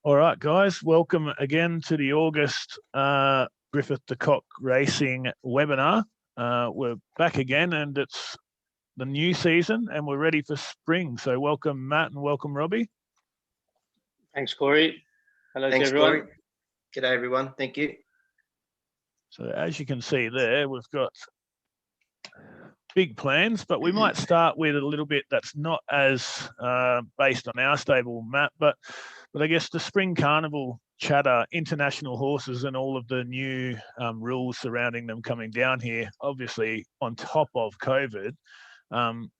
All right, guys, welcome again to the August Griffith deKock Racing webinar. We're back again, and it's the new season, and we're ready for spring. So welcome, Matt, and welcome, Robbie. Thanks, Corey. Hello Thanks, to everyone. Corey. G'day, everyone. Thank you. So as you can see there, we've got big plans, but we might start with a little bit that's not as based on our stable, Matt, but I guess the Spring Carnival chatter, international horses and all of the new rules surrounding them coming down here, obviously on top of COVID,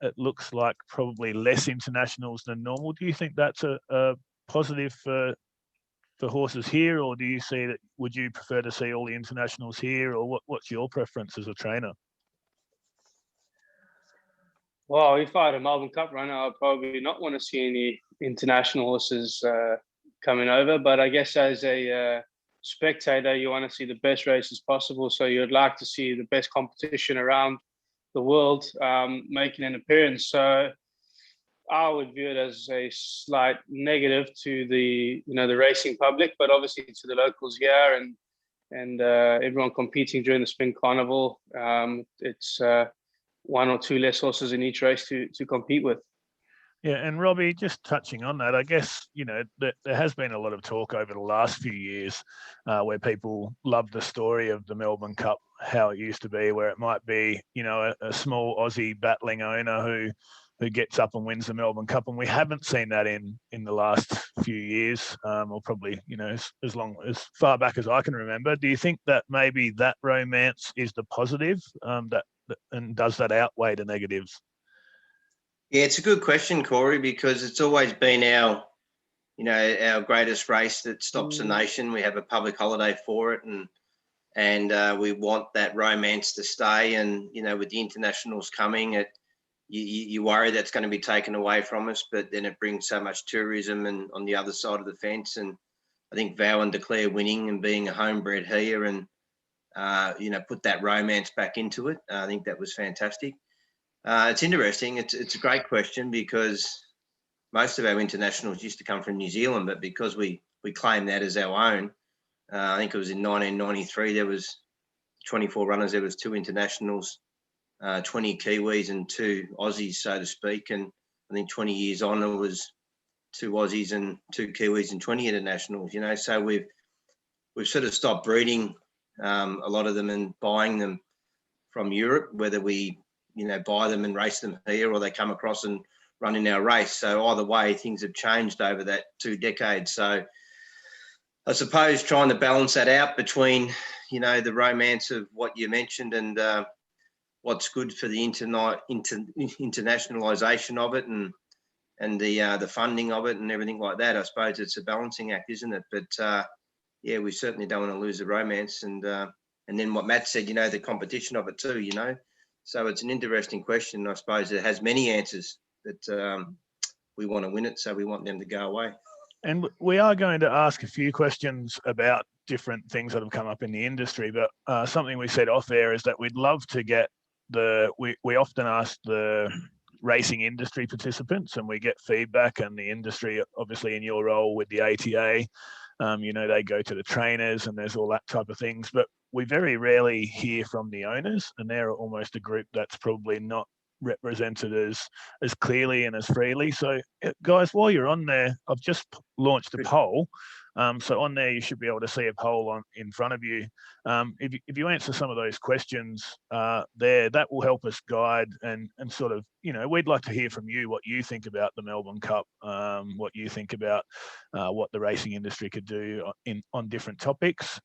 it looks like probably less internationals than normal. Do you think that's a positive for horses here, or do you see that, would you prefer to see all the internationals here, or what's your preference as a trainer? Well, if I had a Melbourne Cup runner, I'd probably not want to see any international horses coming over. But I guess as a spectator, you want to see the best races possible. So you'd like to see the best competition around the world making an appearance. So I would view it as a slight negative to the racing public, but obviously to the locals here and everyone competing during the Spring Carnival. It's one or two less horses in each race to compete with. Yeah, and Robbie, just touching on that, I guess, there has been a lot of talk over the last few years where people love the story of the Melbourne Cup, how it used to be, where it might be, a small Aussie battling owner who gets up and wins the Melbourne Cup. And we haven't seen that in the last few years, or probably, as far back as I can remember. Do you think that maybe that romance is the positive, and does that outweigh the negatives? Yeah, it's a good question, Corey, because it's always been our greatest race that stops the nation. We have a public holiday for it, and we want that romance to stay. And with the internationals coming, you worry that's going to be taken away from us, but then it brings so much tourism and on the other side of the fence. And I think Val and Declare winning and being a homebred here and put that romance back into it. I think that was fantastic. It's interesting. It's a great question because most of our internationals used to come from New Zealand, but because we claim that as our own, I think it was in 1993, there was 24 runners, there was 2 internationals, 20 Kiwis and 2 Aussies, so to speak. And I think 20 years on, it was 2 Aussies and 2 Kiwis and 20 internationals, so we've sort of stopped breeding a lot of them and buying them from Europe, whether we buy them and race them here or they come across and run in our race. So either way, things have changed over that 2 decades. So I suppose trying to balance that out between, the romance of what you mentioned and what's good for the internationalisation of it and the funding of it and everything like that. I suppose it's a balancing act, isn't it? But yeah, we certainly don't want to lose the romance. And then what Matt said, the competition of it too, So it's an interesting question. I suppose it has many answers, but we want to win it, so we want them to go away. And we are going to ask a few questions about different things that have come up in the industry, but something we said off air is that we'd love to get we often ask the racing industry participants and we get feedback, and the industry, obviously in your role with the ATA, they go to the trainers and there's all that type of things, but we very rarely hear from the owners, and they're almost a group that's probably not represented as clearly and as freely. So guys, while you're on there, I've just launched a poll. So on there, you should be able to see a poll in front of you. If you answer some of those questions there, that will help us guide and sort of, we'd like to hear from you what you think about the Melbourne Cup, what you think about what the racing industry could do on different topics.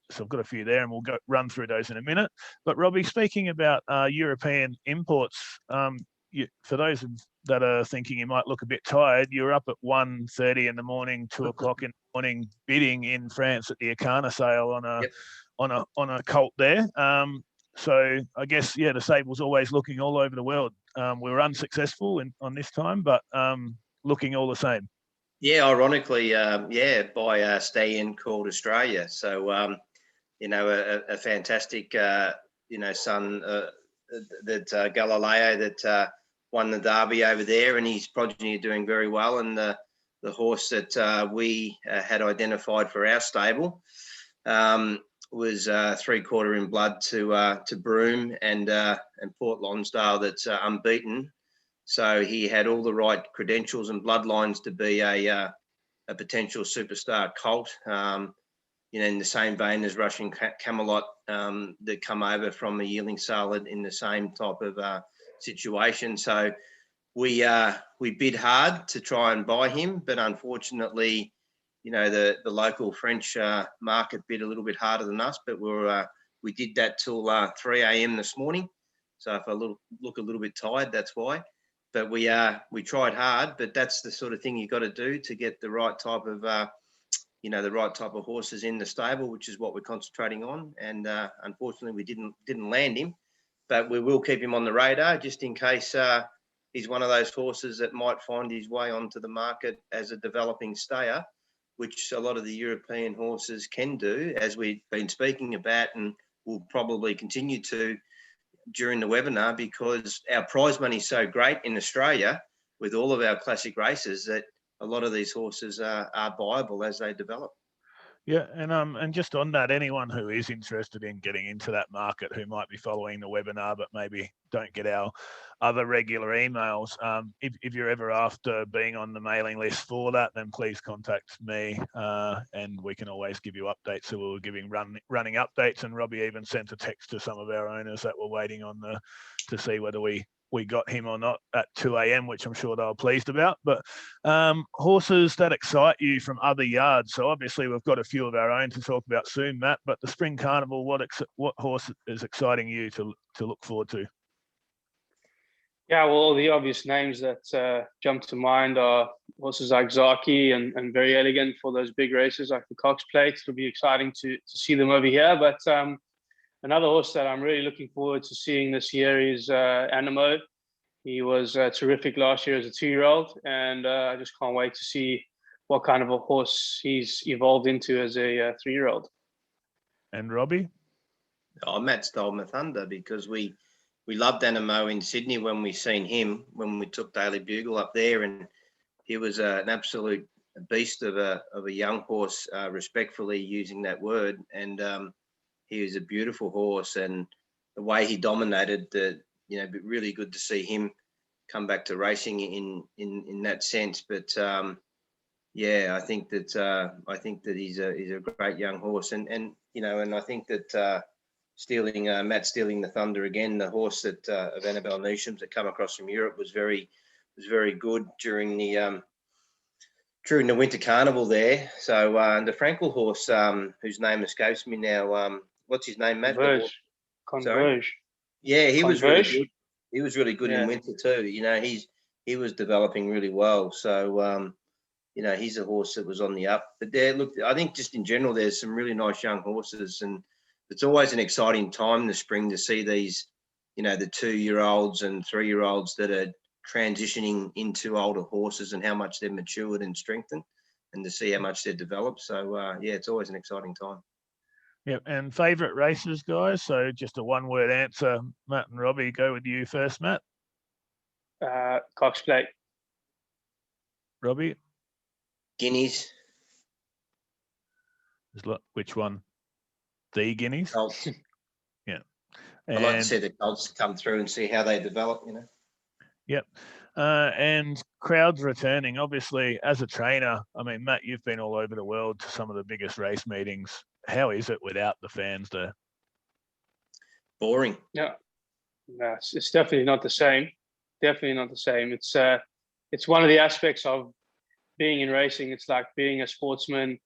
So I've got a few there, and we'll run through those in a minute. But Robbie, speaking about European imports, for those that are thinking you might look a bit tired, you're up at 1:30 in the morning, 2 o'clock in the morning, bidding in France at the Acana sale on a colt there. So I guess, the stable's always looking all over the world. We were unsuccessful on this time, but looking all the same. Yeah, ironically, by a stallion called Australia. So, a fantastic, son that Galileo that won the Derby over there, and his progeny are doing very well. And the horse that we had identified for our stable was 3/4 in blood to Broome and Port Lonsdale that's unbeaten. So he had all the right credentials and bloodlines to be a potential superstar colt. In the same vein as Russian Camelot that come over from a yearling sale in the same type of situation. So we bid hard to try and buy him, but unfortunately, the local French market bid a little bit harder than us. But we did that till 3 a.m. this morning. So if I look a little bit tired, that's why. But we tried hard. But that's the sort of thing you got to do to get the right type of the right type of horses in the stable, which is what we're concentrating on. And unfortunately, we didn't land him, but we will keep him on the radar just in case he's one of those horses that might find his way onto the market as a developing stayer, which a lot of the European horses can do, as we've been speaking about, and will probably continue to during the webinar, because our prize money is so great in Australia with all of our classic races that a lot of these horses are viable as they develop. Yeah, and just on that, anyone who is interested in getting into that market, who might be following the webinar but maybe don't get our other regular emails, if you're ever after being on the mailing list for that, then please contact me, and we can always give you updates. So we're giving running updates, and Robbie even sent a text to some of our owners that were waiting on to see whether we got him or not at 2 a.m, which I'm sure they were pleased about. But horses that excite you from other yards. So obviously we've got a few of our own to talk about soon, Matt, but the Spring Carnival, what horse is exciting you to look forward to? Yeah, well, the obvious names that jump to mind are horses like Zaki and Very Elegant for those big races like the Cox Plate. It'll be exciting to see them over here. But another horse that I'm really looking forward to seeing this year is Animo. He was terrific last year as a 2-year-old, and I just can't wait to see what kind of a horse he's evolved into as a 3-year-old. And Robbie? Oh, Matt stole my thunder, because we loved Animo in Sydney when we seen him, when we took Daily Bugle up there, and he was an absolute beast of a young horse, respectfully using that word. And he was a beautiful horse, and the way he dominated, really good to see him come back to racing in that sense. But I think that he's a great young horse, and I think that Matt stealing the thunder again. The horse that of Annabelle Neesham's that come across from Europe was very good during the Winter Carnival there. So the Frankel horse, whose name escapes me now, what's his name, Matt? Converge. Yeah, he was really good. He was really good Yeah. in winter too. He was developing really well. So he's a horse that was on the up. But I think just in general, there's some really nice young horses, and it's always an exciting time in the spring to see these, the 2-year-olds and 3-year-olds that are transitioning into older horses and how much they've matured and strengthened, and to see how much they've developed. So it's always an exciting time. Yep. And favourite races, guys? So just a one-word answer. Matt and Robbie, go with you first, Matt. Cox Plate. Robbie? Guineas. Which one? The Guineas? Colts. Yeah. I'd like to see the Colts come through and see how they develop, Yep. And crowds returning. Obviously, as a trainer, I mean, Matt, you've been all over the world to some of the biggest race meetings. How is it without the fans there? Boring. Yeah, no, it's definitely not the same. Definitely not the same. It's one of the aspects of being in racing. It's like being a sportsman.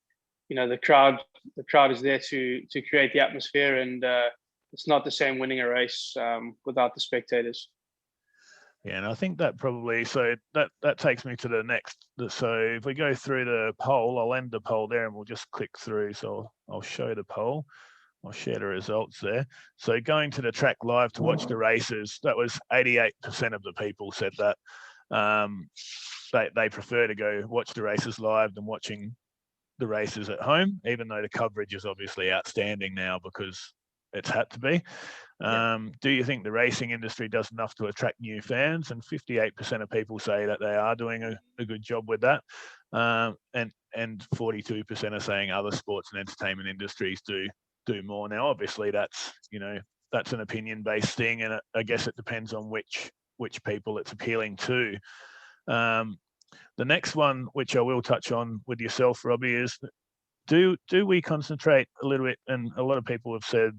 The crowd is there to create the atmosphere, and it's not the same winning a race without the spectators. Yeah, and I think that probably, so that takes me to the next. So if we go through the poll, I'll end the poll there and we'll just click through. So I'll show the poll. I'll share the results there. So going to the track live to watch the races, that was 88% of the people said that. They prefer to go watch the races live than watching the races at home, even though the coverage is obviously outstanding now because it's had to be. Do you think the racing industry does enough to attract new fans? And 58% of people say that they are doing a good job with that. and 42% are saying other sports and entertainment industries do more. Now, obviously, that's an opinion-based thing, and I guess it depends on which people it's appealing to. The next one, which I will touch on with yourself, Robbie, is do we concentrate a little bit, and a lot of people have said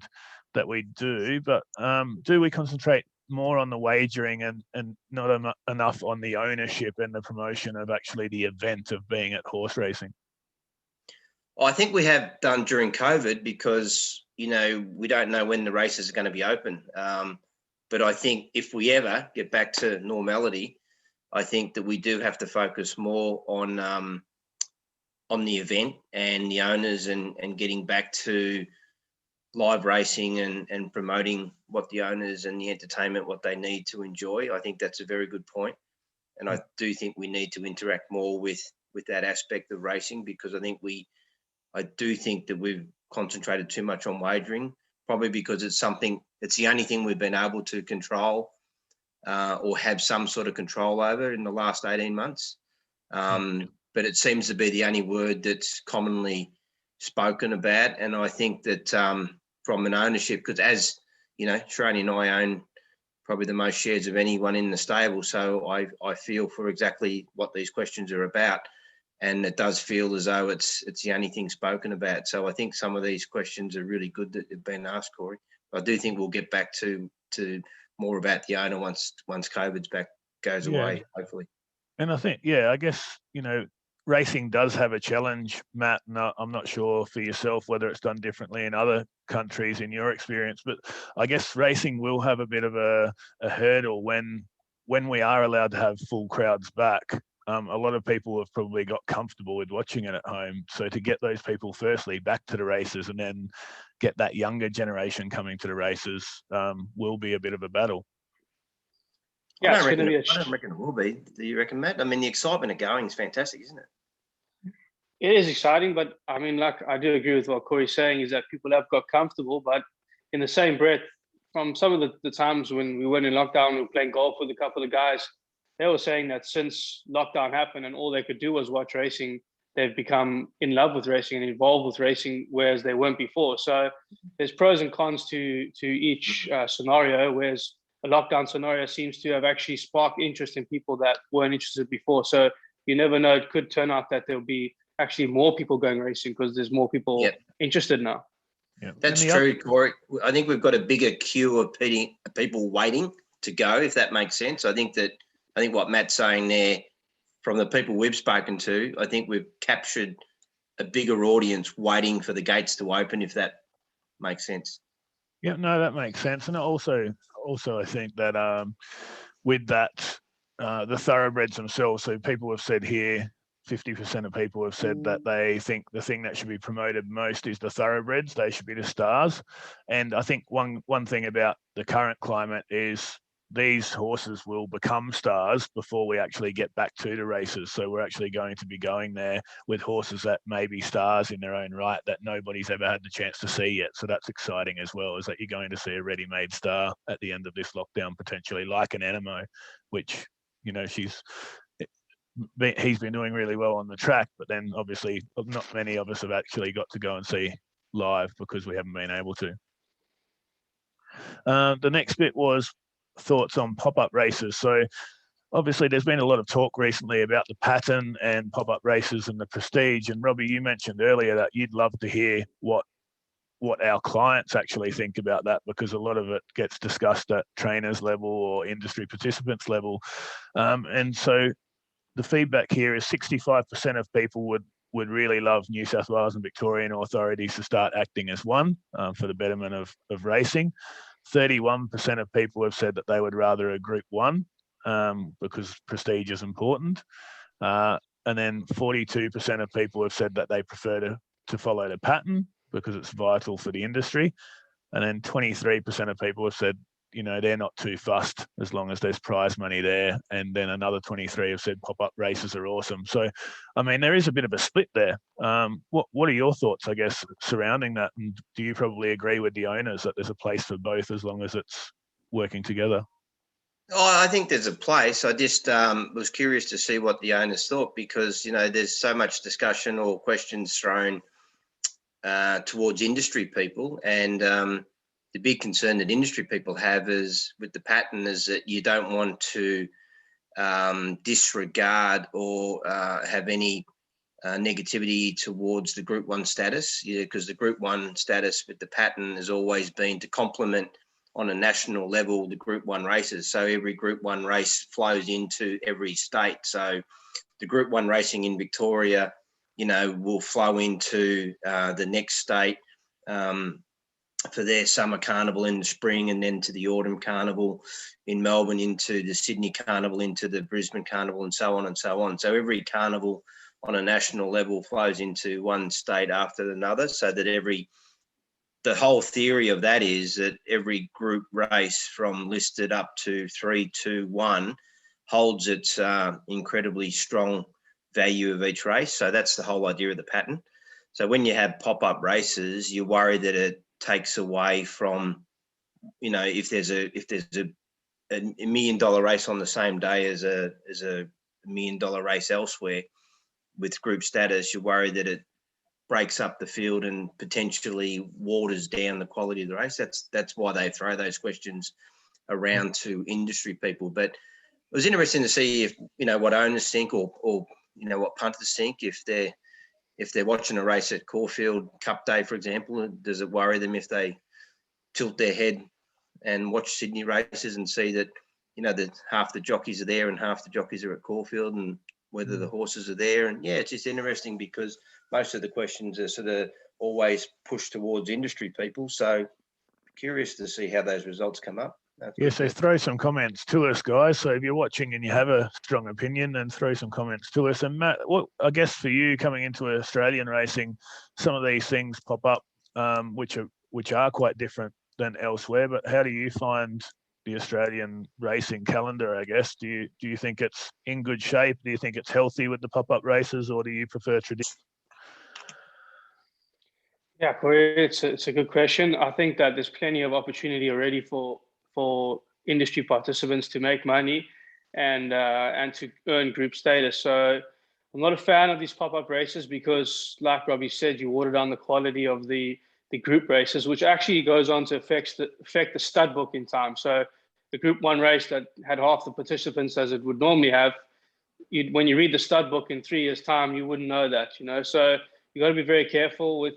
that we do, but do we concentrate more on the wagering and not enough on the ownership and the promotion of actually the event of being at horse racing? I think we have done during COVID because, we don't know when the races are going to be open. But I think if we ever get back to normality, I think that we do have to focus more on the event and the owners and getting back to live racing and promoting what the owners and the entertainment, what they need to enjoy. I think that's a very good point. And I do think we need to interact more with that aspect of racing, because I do think that we've concentrated too much on wagering, probably because it's the only thing we've been able to control or have some sort of control over in the last 18 months. But it seems to be the only word that's commonly spoken about. And I think that from an ownership, because as Sharani and I own probably the most shares of anyone in the stable, so I feel for exactly what these questions are about. And it does feel as though it's the only thing spoken about. So I think some of these questions are really good that have been asked, Corey. I do think we'll get back to more about the owner once COVID's goes away, hopefully. And I think, I guess, racing does have a challenge, Matt, and I'm not sure for yourself whether it's done differently in other countries in your experience, but I guess racing will have a bit of a hurdle when we are allowed to have full crowds back. A lot of people have probably got comfortable with watching it at home. So to get those people firstly back to the races and then get that younger generation coming to the races will be a bit of a battle. Yeah, I don't reckon it will be. Do you reckon, Matt? I mean, the excitement of going is fantastic, isn't it? It is exciting, but I mean, like, I do agree with what Corey's saying, is that people have got comfortable, but in the same breath, from some of the times when we went in lockdown, we were playing golf with a couple of guys, they were saying that since lockdown happened and all they could do was watch racing, they've become in love with racing and involved with racing, whereas they weren't before. So there's pros and cons to each scenario, whereas a lockdown scenario seems to have actually sparked interest in people that weren't interested before. So you never know, it could turn out that there'll be actually more people going racing because there's more people interested now. Yeah, that's true, Corey. I think we've got a bigger queue of people waiting to go, if that makes sense. I think what Matt's saying there, from the people we've spoken to, I think we've captured a bigger audience waiting for the gates to open, if that makes sense. Yeah, no, that makes sense. And also I think that with that, the thoroughbreds themselves, so people have said here, 50% of people have said that they think the thing that should be promoted most is the thoroughbreds. They should be the stars. And I think one thing about the current climate is these horses will become stars before we actually get back to the races. So we're actually going to be going there with horses that may be stars in their own right that nobody's ever had the chance to see yet. So that's exciting as well, is that you're going to see a ready-made star at the end of this lockdown, potentially, like an Animo, which, he's been doing really well on the track, but then obviously not many of us have actually got to go and see live because we haven't been able to. The next bit was thoughts on pop-up races. So obviously there's been a lot of talk recently about the pattern and pop-up races and the prestige. And Robbie, you mentioned earlier that you'd love to hear what our clients actually think about that, because a lot of it gets discussed at trainers level or industry participants level. And so the feedback here is 65% of people would really love New South Wales and Victorian authorities to start acting as one for the betterment of racing. 31% of people have said that they would rather a group one because prestige is important. And then 42% of people have said that they prefer to follow the pattern because it's vital for the industry. And then 23% of people have said, they're not too fussed as long as there's prize money there. And then another 23 have said pop-up races are awesome. So, I mean, there is a bit of a split there. What are your thoughts, I guess, surrounding that? And do you probably agree with the owners that there's a place for both as long as it's working together? Oh, I think there's a place. I just was curious to see what the owners thought, because, there's so much discussion or questions thrown towards industry people. And the big concern that industry people have is with the pattern is that you don't want to disregard or have any negativity towards the Group 1 status, because the Group 1 status with the pattern has always been to complement on a national level the Group 1 races. So every Group 1 race flows into every state. So the Group 1 racing in Victoria, will flow into the next state for their summer carnival in the spring, and then to the autumn carnival in Melbourne, into the Sydney carnival, into the Brisbane carnival, and so on and so on. So every carnival on a national level flows into one state after another, so that the whole theory of that is that every group race from listed up to 3, 2, 1 holds its incredibly strong value of each race. So that's the whole idea of the pattern. So when you have pop-up races, you worry that it takes away from, if there's a $1 million race on the same day as a $1 million race elsewhere with group status, you worry that it breaks up the field and potentially waters down the quality of the race. That's why they throw those questions around to industry people. But it was interesting to see if, what owners think, or what punters think, if they're watching a race at Caulfield Cup Day, for example. Does it worry them if they tilt their head and watch Sydney races and see that, that half the jockeys are there and half the jockeys are at Caulfield, and whether the horses are there? And yeah, it's just interesting because most of the questions are sort of always pushed towards industry people. So curious to see how those results come up. So throw some comments to us, guys. So if you're watching and you have a strong opinion, then throw some comments to us. And Matt, I guess for you coming into Australian racing, some of these things pop up, which are quite different than elsewhere. But how do you find the Australian racing calendar, I guess? Do you think it's in good shape? Do you think it's healthy with the pop-up races, or do you prefer tradition? Yeah, Corey, it's a good question. I think that there's plenty of opportunity already for industry participants to make money and to earn group status. So I'm not a fan of these pop-up races because, like Robbie said, you water down the quality of the group races, which actually goes on to affect the stud book in time. So the Group 1 race that had half the participants as it would normally have, when you read the stud book in 3 years' time, you wouldn't know that, So you got to be very careful with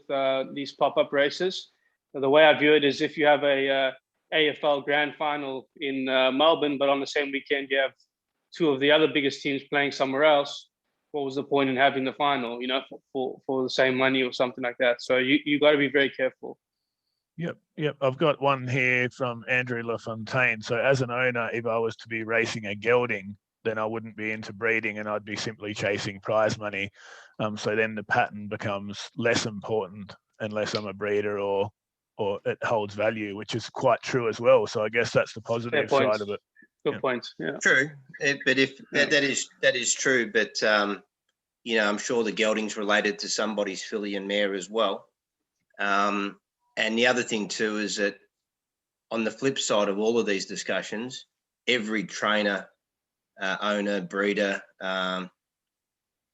these pop-up races. So the way I view it is, if you have a AFL Grand Final in Melbourne, but on the same weekend you have two of the other biggest teams playing somewhere else, what was the point in having the final, for the same money or something like that? So you got to be very careful. Yep. I've got one here from Andrew LaFontaine. So as an owner, if I was to be racing a gelding, then I wouldn't be into breeding and I'd be simply chasing prize money. So then the pattern becomes less important unless I'm a breeder or it holds value, which is quite true as well. So I guess that's the positive side of it. Good point. Yeah. True. But if that is true, but I'm sure the gelding's related to somebody's filly and mare as well. And the other thing too is that on the flip side of all of these discussions, every trainer, owner, breeder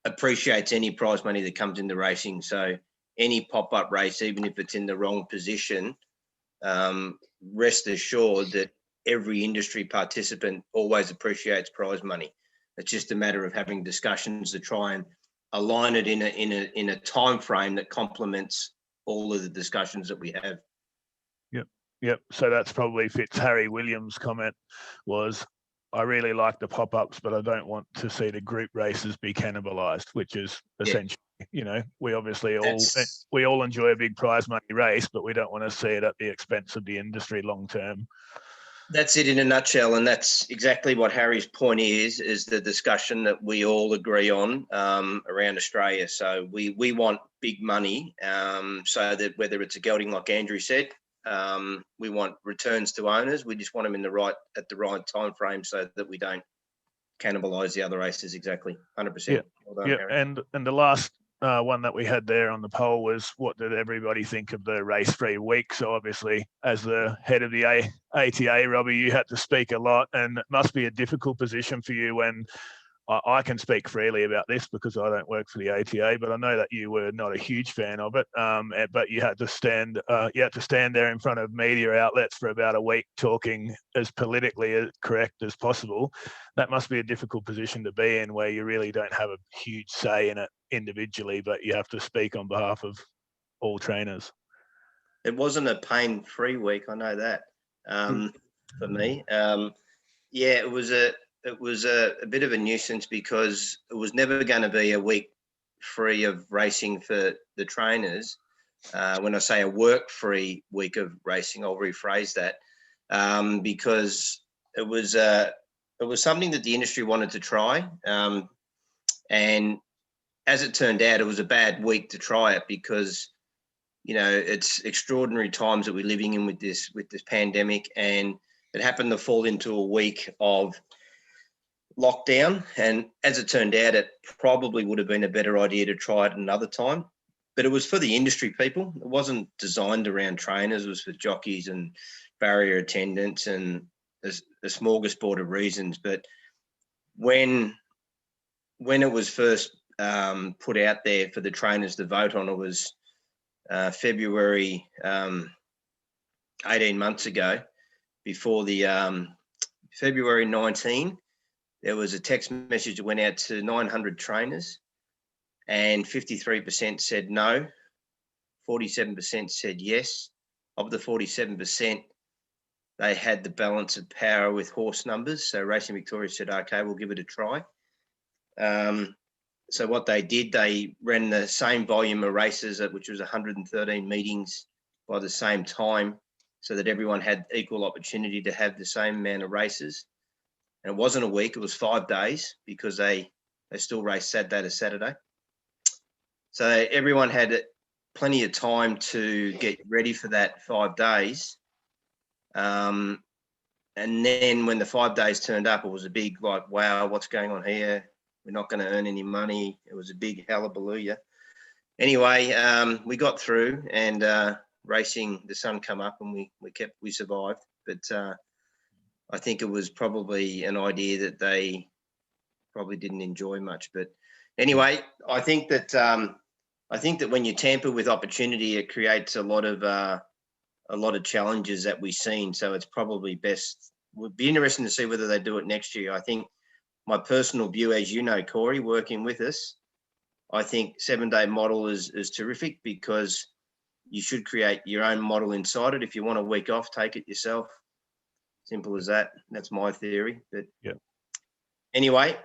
appreciates any prize money that comes into racing. So any pop-up race, even if it's in the wrong position, rest assured that every industry participant always appreciates prize money. It's just a matter of having discussions to try and align it in a time frame that complements all of the discussions that we have. Yep. So that's probably fits Harry Williams' comment was, I really like the pop-ups, but I don't want to see the group races be cannibalized, which is essentially, we obviously all enjoy a big prize money race, but we don't want to see it at the expense of the industry long term. That's it in a nutshell, and that's exactly what Harry's point is the discussion that we all agree on around Australia. So we want big money, so that whether it's a gelding, like Andrew said, we want returns to owners. We just want them at the right time frame so that we don't cannibalise the other races. Exactly, 100%. Well done, Harry. And the last one that we had there on the poll was, what did everybody think of the race-free week? So obviously, as the head of the ATA, Robbie, you had to speak a lot, and it must be a difficult position for you when I can speak freely about this because I don't work for the ATA, but I know that you were not a huge fan of it. But you had to stand there in front of media outlets for about a week talking as politically correct as possible. That must be a difficult position to be in, where you really don't have a huge say in it individually, but you have to speak on behalf of all trainers. It wasn't a pain-free week, I know that, for me. Yeah, it was a bit of a nuisance because it was never going to be a week free of racing for the trainers. When I say a work-free week of racing, I'll rephrase that, because it was something that the industry wanted to try, and as it turned out, it was a bad week to try it because, you know, it's extraordinary times that we're living in with this pandemic, and it happened to fall into a week of lockdown. And as it turned out, it probably would have been a better idea to try it another time. But it was for the industry people. It wasn't designed around trainers. It was for jockeys and barrier attendants and a smorgasbord of reasons. But when it was first put out there for the trainers to vote on, it was February 18 months ago, before the February 19, there was a text message that went out to 900 trainers, and 53% said no, 47% said yes. Of the 47%, they had the balance of power with horse numbers. So Racing Victoria said, okay, we'll give it a try. So what they did, they ran the same volume of races, which was 113 meetings by the same time, so that everyone had equal opportunity to have the same amount of races. And it wasn't a week, it was 5 days, because they still raced Saturday to Saturday. So everyone had plenty of time to get ready for that 5 days. And then when the 5 days turned up, it was a big, like, wow, what's going on here? We're not going to earn any money. It was a big hullabaloo. Anyway, we got through, and racing, the sun come up, and we survived. But I think it was probably an idea that they probably didn't enjoy much. But anyway, I think that when you tamper with opportunity, it creates a lot of challenges that we've seen. So it's probably best. Would be interesting to see whether they do it next year. I think my personal view, as you know, Corey, working with us, I think 7-day model is terrific, because you should create your own model inside it. If you want a week off, take it yourself. Simple as that. That's my theory. But yeah. Anyway,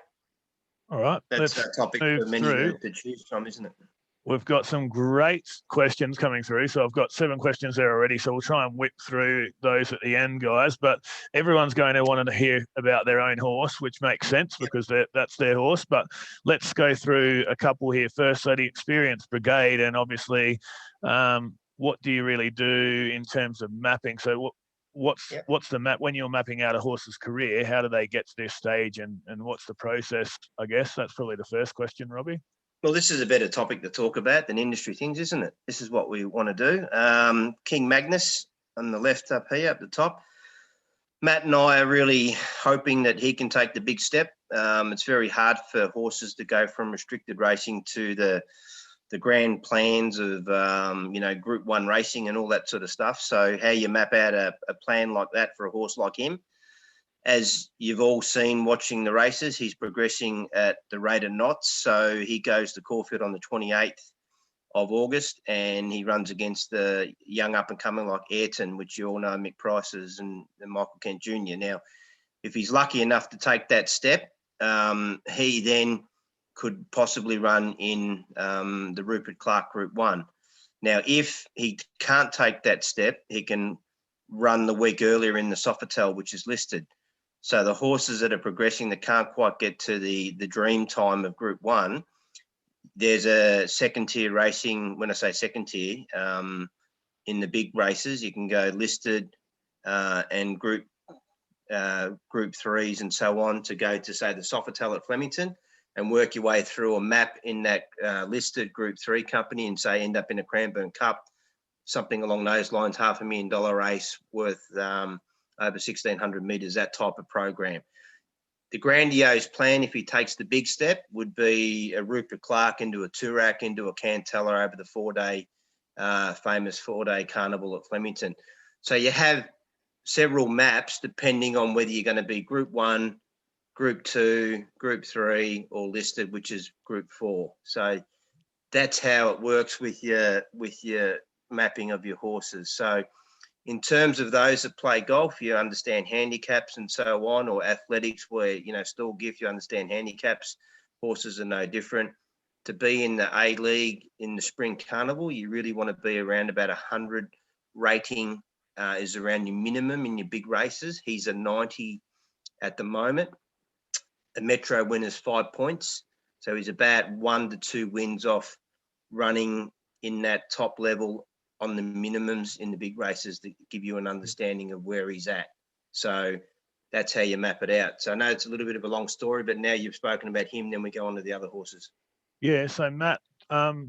all right. That's a topic for many to choose from, isn't it? We've got some great questions coming through. So I've got 7 questions there already. So we'll try and whip through those at the end, guys. But everyone's going to want to hear about their own horse, which makes sense because that's their horse. But let's go through a couple here first. So the Experienced Brigade, and obviously, what do you really do in terms of mapping? So what's the map when you're mapping out a horse's career? How do they get to this stage, and what's the process? I guess that's probably the first question, Robbie. Well, this is a better topic to talk about than industry things, isn't it? This is what we want to do. King Magnus on the left up here, up the top. Matt and I are really hoping that he can take the big step. It's very hard for horses to go from restricted racing to the grand plans of, Group 1 racing and all that sort of stuff. So how you map out a plan like that for a horse like him, as you've all seen watching the races, he's progressing at the rate of knots. So he goes to Caulfield on the 28th of August, and he runs against the young up-and-coming like Ayrton, which you all know, Mick Price's and Michael Kent Jr. Now, if he's lucky enough to take that step, he then could possibly run in the Rupert Clark Group 1. Now, if he can't take that step, he can run the week earlier in the Sofitel, which is listed. So the horses that are progressing that can't quite get to the dream time of Group 1, there's a second tier racing. When I say second tier, in the big races, you can go listed and Group 3s and so on to go to, say, the Sofitel at Flemington. and work your way through a map in that listed Group 3 company and say end up in a Cranbourne Cup, something along those lines, $500,000 race worth over 1,600 metres, that type of program. The grandiose plan, if he takes the big step, would be a Rupert Clark into a Toorak, into a Cantella over the 4-day, famous 4-day carnival at Flemington. So you have several maps depending on whether you're going to be Group 1, Group 2, Group 3, or listed, which is Group 4. So that's how it works with your mapping of your horses. So in terms of those that play golf, you understand handicaps and so on, or athletics where, still give you understand handicaps. Horses are no different. To be in the A League in the Spring Carnival, you really want to be around about 100 rating is around your minimum in your big races. He's a 90 at the moment. The Metro winner's 5 points. So he's about 1 to 2 wins off running in that top level on the minimums in the big races to give you an understanding of where he's at. So that's how you map it out. So I know it's a little bit of a long story, but now you've spoken about him, then we go on to the other horses. Yeah, so Matt,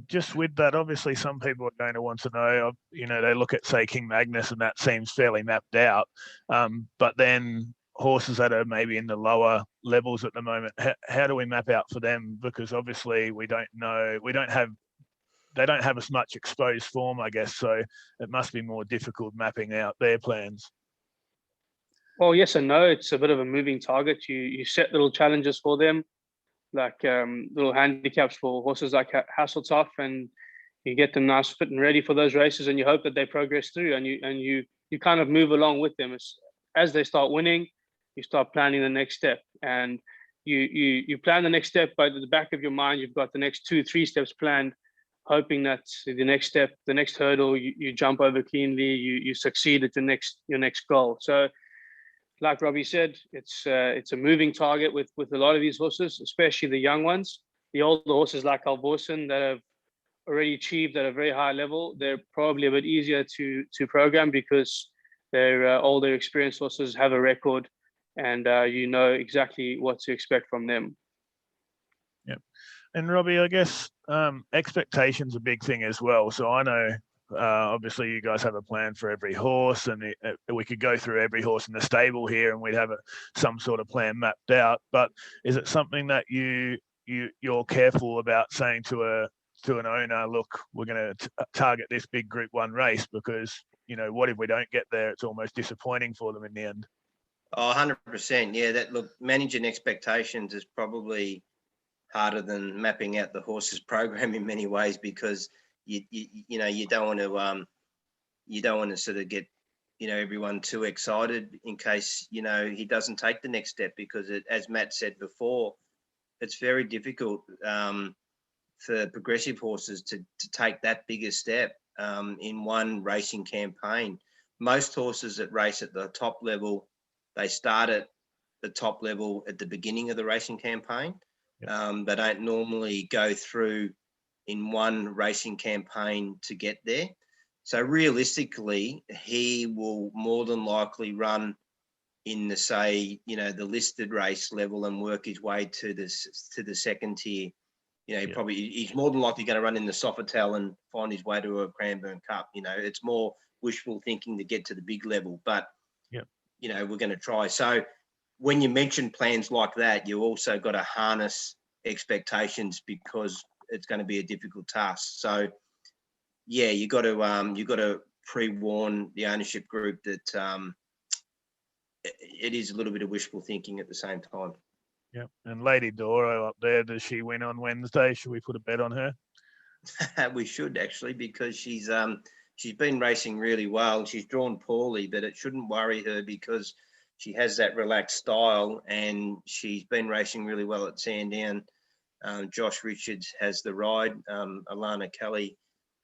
just with that, obviously some people are going to want to know, they look at, say, King Magnus and that seems fairly mapped out. But then horses that are maybe in the lower levels at the moment, how do we map out for them? Because obviously we don't know, they don't have as much exposed form, I guess. So it must be more difficult mapping out their plans. Well, yes and no. It's a bit of a moving target. You set little challenges for them, like little handicaps for horses like Hasseltoff, and you get them nice, fit and ready for those races, and you hope that they progress through, and you kind of move along with them. As they start winning, you start planning the next step, and you plan the next step, but at the back of your mind, you've got the next 2-3 steps planned, hoping that the next step, the next hurdle, you jump over cleanly, you succeed at your next goal. So like Robbie said, it's a moving target with a lot of these horses, especially the young ones. The older horses like Alborsen that have already achieved at a very high level, they're probably a bit easier to program because they're older, experienced horses, have a record, and you know exactly what to expect from them. Yep. And Robbie, I guess expectations are a big thing as well. So I know obviously you guys have a plan for every horse, and we could go through every horse in the stable here and we'd have some sort of plan mapped out. But is it something that you're careful about saying to an owner, look, we're going to target this big Group 1 race because, what if we don't get there? It's almost disappointing for them in the end. Oh, 100%. Yeah, managing expectations is probably harder than mapping out the horse's program in many ways, because you don't want to sort of get everyone too excited in case he doesn't take the next step, because as Matt said before, it's very difficult for progressive horses to take that bigger step in one racing campaign. Most horses that race at the top level, they start at the top level at the beginning of the racing campaign. Yep. They don't normally go through in one racing campaign to get there. So realistically, he will more than likely run in the listed race level and work his way to the second tier. He's more than likely going to run in the Sofitel and find his way to a Cranbourne Cup. It's more wishful thinking to get to the big level, but we're going to try. So when you mention plans like that, you also got to harness expectations, because it's going to be a difficult task. So you got to pre-warn the ownership group that it is a little bit of wishful thinking at the same time. Yep. And Lady Doro up there, does she win on Wednesday? Should we put a bet on her? We should, actually, because she's been racing really well. She's drawn poorly, but it shouldn't worry her because she has that relaxed style, and she's been racing really well at Sandown. Josh Richards has the ride. Alana Kelly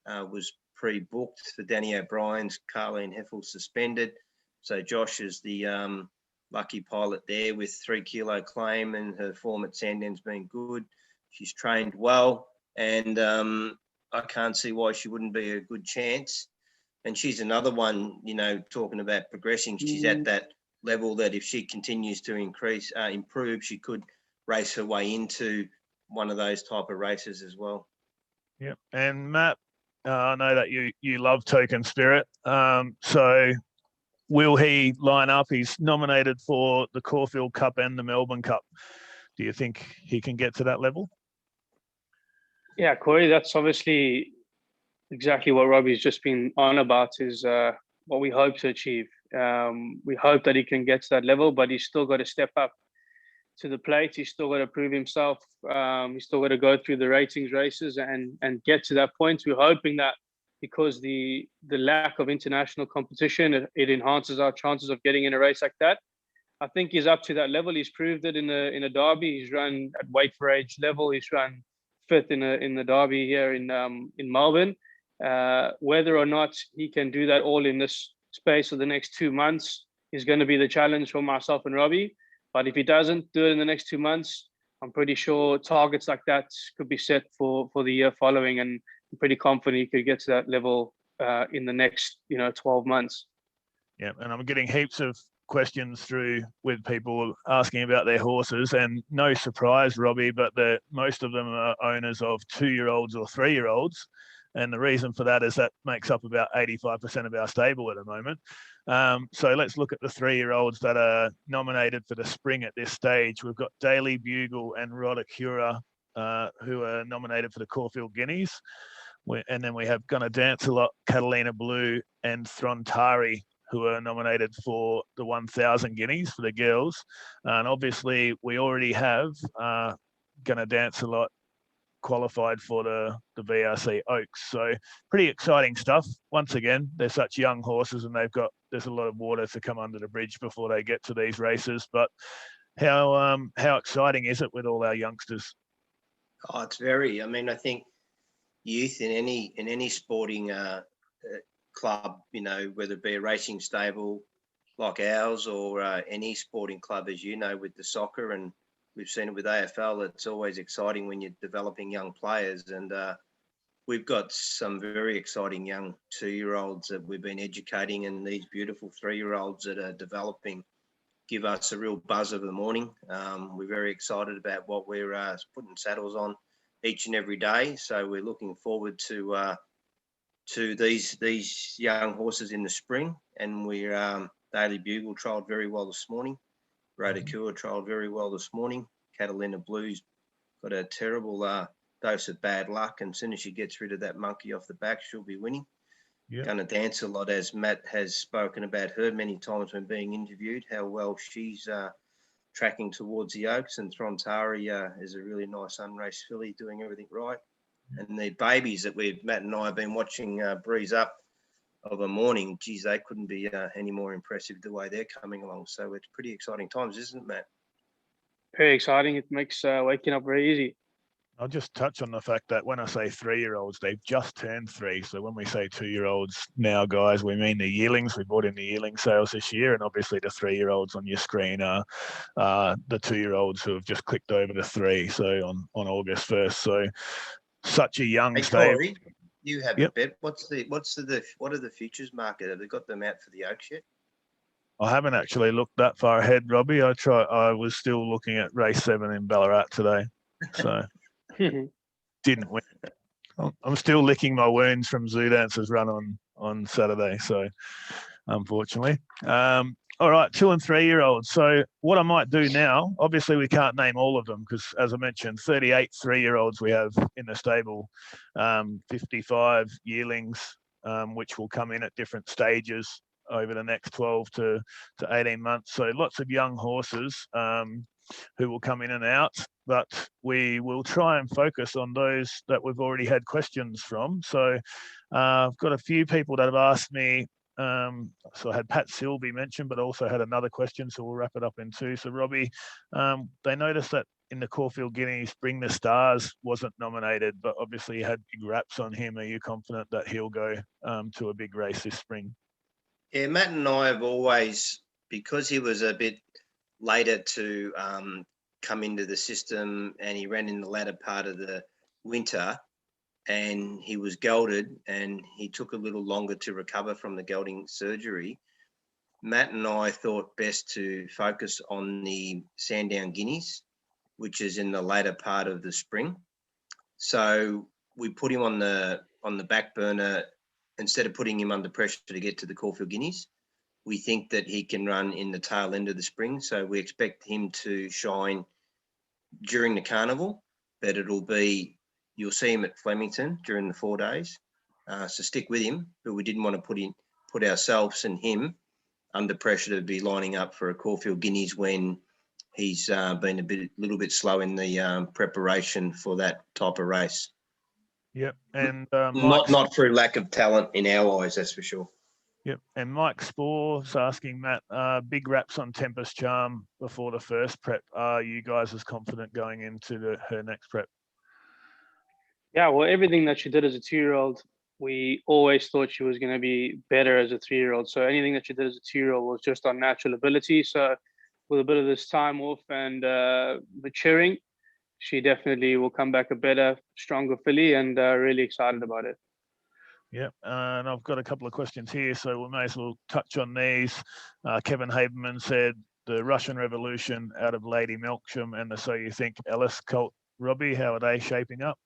was pre-booked for Danny O'Brien's. Carleen Heffel suspended. So Josh is the lucky pilot there with 3 kilo claim, and her form at Sandown's been good. She's trained well, and I can't see why she wouldn't be a good chance. And she's another one, talking about progressing. She's at that level that if she continues to improve, she could race her way into one of those type of races as well. Yeah, and Matt, I know that you love Token Spirit. So will he line up? He's nominated for the Caulfield Cup and the Melbourne Cup. Do you think he can get to that level? Yeah, Corey, that's obviously exactly what Robbie's just been on about, is what we hope to achieve. We hope that he can get to that level, but he's still got to step up to the plate. He's still got to prove himself. He's still got to go through the ratings races and get to that point. We're hoping that because the lack of international competition, it enhances our chances of getting in a race like that. I think he's up to that level. He's proved it in a derby. He's run at weight for age level. He's run fifth in the derby here in Melbourne. Whether or not he can do that all in this space for the next 2 months is going to be the challenge for myself and Robbie. But if he doesn't do it in the next 2 months, I'm pretty sure targets like that could be set for the year following, and I'm pretty confident he could get to that level in the next 12 months. Yeah, and I'm getting heaps of questions through with people asking about their horses, and no surprise, Robbie, but most of them are owners of 2-year-olds or 3-year-olds. And the reason for that is that makes up about 85% of our stable at the moment. So let's look at the 3-year-olds that are nominated for the spring at this stage. We've got Daily Bugle and Rodacura, who are nominated for the Caulfield Guineas. And then we have Gonna Dance a Lot, Catalina Blue, and Throntari, who are nominated for the 1,000 guineas for the girls. And obviously, we already have Gonna Dance a Lot qualified for the VRC Oaks. So pretty exciting stuff. Once again, they're such young horses, and there's a lot of water to come under the bridge before they get to these races. But how exciting is it with all our youngsters? Oh, it's very. I mean, I think youth in any sporting club, whether it be a racing stable like ours or any sporting club, as you know, with the soccer, and we've seen it with AFL, it's always exciting when you're developing young players. And we've got some very exciting young 2-year-olds that we've been educating, and these beautiful 3-year-olds that are developing give us a real buzz of the morning. We're very excited about what we're putting saddles on each and every day. So we're looking forward to these young horses in the spring. And we're Daily Bugle trialled very well this morning. Rodacura trialled very well this morning. Catalina Blue's got a terrible dose of bad luck, and as soon as she gets rid of that monkey off the back, she'll be winning. Yep. Gonna Dance a Lot, as Matt has spoken about her many times when being interviewed, how well she's tracking towards the Oaks, and Throntari is a really nice unraced filly doing everything right. And the babies that Matt and I have been watching breeze up of a morning, geez, they couldn't be any more impressive the way they're coming along. So it's pretty exciting times, isn't it, Matt? Very exciting. It makes waking up very easy. I'll just touch on the fact that when I say 3-year-olds, they've just turned 3. So when we say 2-year-olds now, guys, we mean the yearlings. We bought in the yearling sales this year, and obviously the 3-year-olds on your screen are the 2-year-olds who have just clicked over to 3. So on August 1st. So such a young stable. Corey, you have a bet. What are the futures market? Have they got them out for the Oaks yet? I haven't actually looked that far ahead, Robbie. I was still looking at race 7 in Ballarat today, so didn't win. I'm still licking my wounds from Zoo Dancer's run on Saturday, so unfortunately. All right, 2 and 3-year-olds. So what I might do now, obviously we can't name all of them because, as I mentioned, 38 3-year-olds we have in the stable, 55 yearlings, which will come in at different stages over the next 12 to 18 months. So lots of young horses who will come in and out, but we will try and focus on those that we've already had questions from. So I've got a few people that have asked me. So I had Pat Silby mentioned, but also had another question, so we'll wrap it up in 2. So Robbie, they noticed that in the Caulfield Guineas, Bring the Stars wasn't nominated, but obviously you had big raps on him. Are you confident that he'll go to a big race this spring? Yeah, Matt and I have always, because he was a bit later to come into the system, and he ran in the latter part of the winter, and he was gelded, and he took a little longer to recover from the gelding surgery. Matt and I thought best to focus on the Sandown Guineas, which is in the later part of the spring. So we put him on the back burner instead of putting him under pressure to get to the Caulfield Guineas. We think that he can run in the tail end of the spring. So we expect him to shine during the carnival, but you'll see him at Flemington during the 4 days. So stick with him, but we didn't want to put ourselves and him under pressure to be lining up for a Caulfield Guineas when he's been a little bit slow in the preparation for that type of race. Yep, and not through lack of talent in our eyes, that's for sure. Yep, and Mike Spore's asking Matt, big raps on Tempest Charm before the first prep. Are you guys as confident going into her next prep? Yeah, well, everything that she did as a 2-year-old, we always thought she was going to be better as a 3-year-old. So anything that she did as a 2-year-old was just on natural ability. So with a bit of this time off and maturing, she definitely will come back a better, stronger filly, and really excited about it. Yeah, and I've got a couple of questions here, so we may as well touch on these. Kevin Haberman said the Russian Revolution out of Lady Melksham and the So You Think Ellis colt. Robbie, how are they shaping up?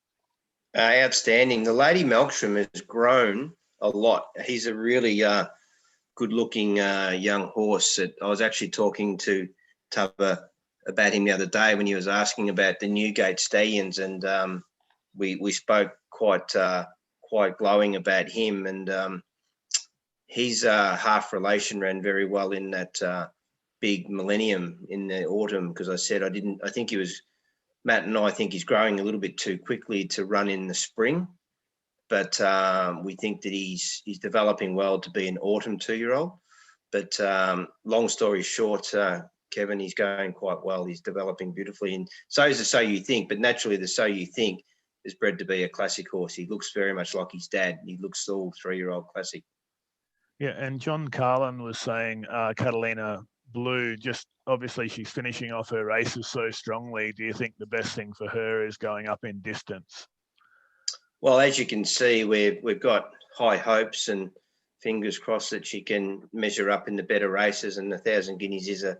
Outstanding. The Lady Melksham has grown a lot. He's a really good-looking young horse. I was actually talking to Tubba about him the other day when he was asking about the Newgate stallions, and we spoke quite glowing about him. And his half relation ran very well in that big Millennium in the autumn, because I think he was. Matt and I think he's growing a little bit too quickly to run in the spring, but we think that he's developing well to be an autumn 2-year-old. But long story short, Kevin, he's going quite well. He's developing beautifully, and so is the So You Think. But naturally, the So You Think is bred to be a classic horse. He looks very much like his dad. He looks all 3-year-old classic. Yeah, and John Carlin was saying Catalina Blue, just obviously she's finishing off her races so strongly. Do you think the best thing for her is going up in distance? Well, as you can see, we've got high hopes and fingers crossed that she can measure up in the better races. And the 1,000 Guineas is a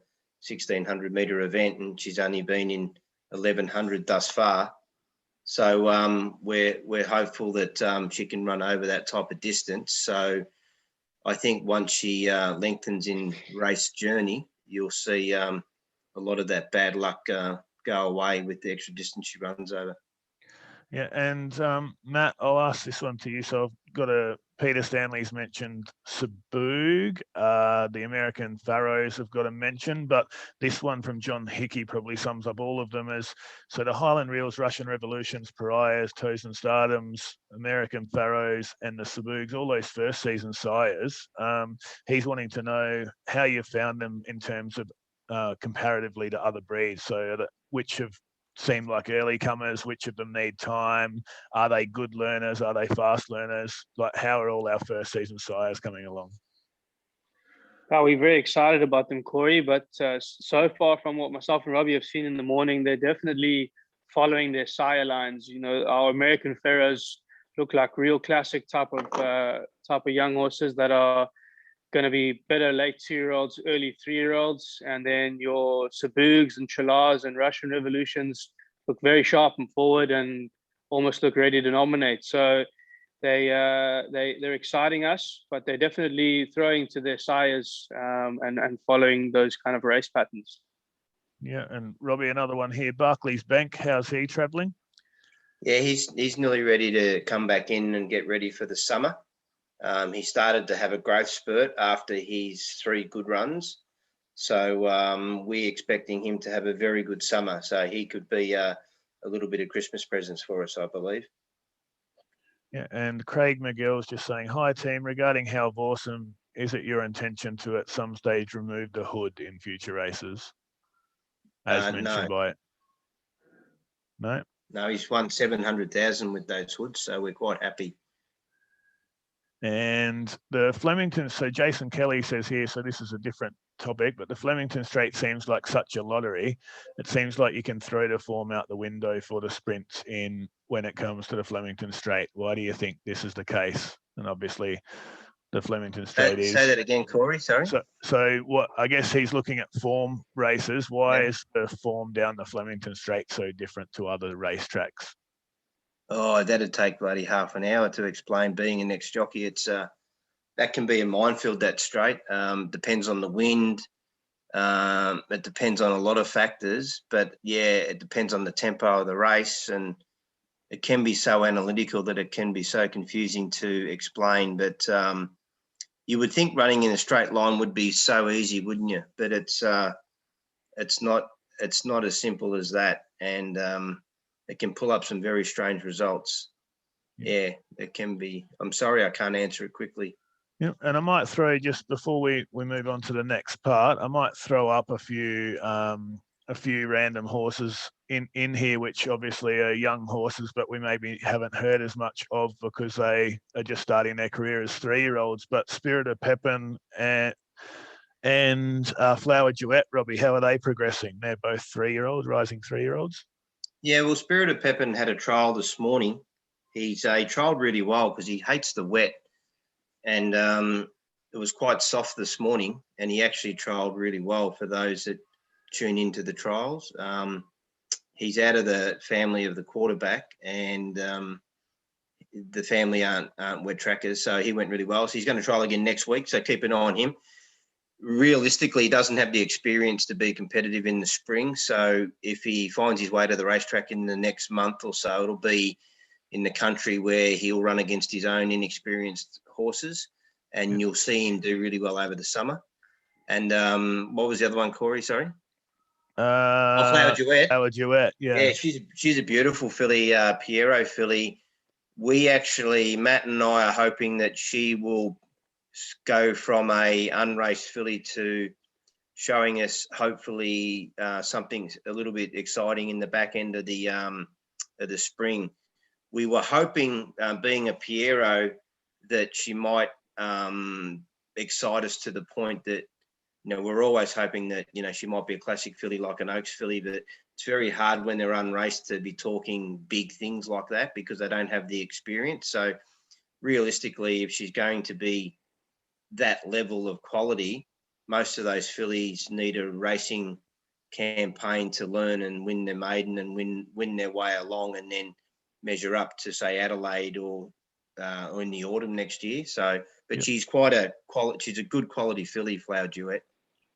1,600 metre event, and she's only been in 1,100 thus far. So we're hopeful that she can run over that type of distance. So I think once she lengthens in race journey, you'll see a lot of that bad luck go away with the extra distance she runs over. Yeah, and Matt, I'll ask this one to you. So I've got Peter Stanley's mentioned Saboog. The American Pharaohs have got a mention, but this one from John Hickey probably sums up all of them as, so the Highland Reels, Russian Revolutions, Pariahs, Toes and Stardoms, American Pharaohs, and the Saboogs, all those first season sires. He's wanting to know how you found them in terms of comparatively to other breeds. So which have seem like early comers, which of them need time? Are they good learners? Are they fast learners? Like, how are all our first season sires coming along? We're very excited about them, Corey, but so far from what myself and Robbie have seen in the morning, they're definitely following their sire lines. You know, our American Pharaohs look like real classic type of young horses that are going to be better late 2-year-olds, early 3-year-olds, and then your Saboogs and Chalars and Russian Revolutions look very sharp and forward and almost look ready to nominate. So they're exciting us, but they're definitely throwing to their sires and following those kind of race patterns. Yeah, and Robbie, another one here. Barclays Bank, how's he travelling? Yeah, he's nearly ready to come back in and get ready for the summer. He started to have a growth spurt after his 3 good runs. So we're expecting him to have a very good summer. So he could be a little bit of Christmas presents for us, I believe. Yeah, and Craig McGill's just saying, hi team, regarding How Awesome, is it your intention to at some stage remove the hood in future races? As mentioned by it. No? No, he's won 700,000 with those hoods, so we're quite happy. And the Flemington, so Jason Kelly says here, so this is a different topic, but the Flemington Straight seems like such a lottery. It seems like you can throw the form out the window for the sprints in when it comes to the Flemington Straight. Why do you think this is the case? And obviously The Flemington Straight is. Say that again, Corey. Sorry. So what? I guess he's looking at form races. Why is the form down the Flemington Straight so different to other racetracks? Oh, that'd take bloody half an hour to explain. Being an ex-jockey, it's that can be a minefield, that straight. Depends on the wind. It depends on a lot of factors, but yeah, it depends on the tempo of the race, and it can be so analytical that it can be so confusing to explain. But you would think running in a straight line would be so easy, wouldn't you? But it's not. It's not as simple as that, and it can pull up some very strange results. Yeah, it can be. I'm sorry, I can't answer it quickly. Yeah, and I might throw, just before we move on to the next part, I might throw up a few random horses in here, which obviously are young horses, but we maybe haven't heard as much of because they are just starting their career as 3-year-olds. But Spirit of Pepin and Flower Duet, Robbie, how are they progressing? They're both 3-year-olds, rising 3-year-olds. Yeah, well, Spirit of Pepin had a trial this morning. He trialled really well because he hates the wet. And it was quite soft this morning, and he actually trialled really well for those that tune into the trials. He's out of the family of the quarterback, and the family aren't wet trackers, so he went really well. So he's going to trial again next week, so keep an eye on him. Realistically, he doesn't have the experience to be competitive in the spring, so if he finds his way to the racetrack in the next month or so, it'll be in the country where he'll run against his own inexperienced horses, and you'll see him do really well over the summer. And what was the other one, Corey? Sorry. Flower Duet. Flower Duet, yeah. Yeah, she's a beautiful filly, Piero filly. We actually, Matt and I are hoping that she will go from a unraced filly to showing us hopefully something a little bit exciting in the back end of the spring. We were hoping, being a Piero, that she might excite us to the point that, we're always hoping that, she might be a classic filly like an Oaks filly, but it's very hard when they're unraced to be talking big things like that because they don't have the experience. So realistically, if she's going to be that level of quality, most of those fillies need a racing campaign to learn and win their maiden and win their way along, and then measure up to, say, Adelaide or in the autumn next year. So, but she's she's a good quality filly, Flower Duet.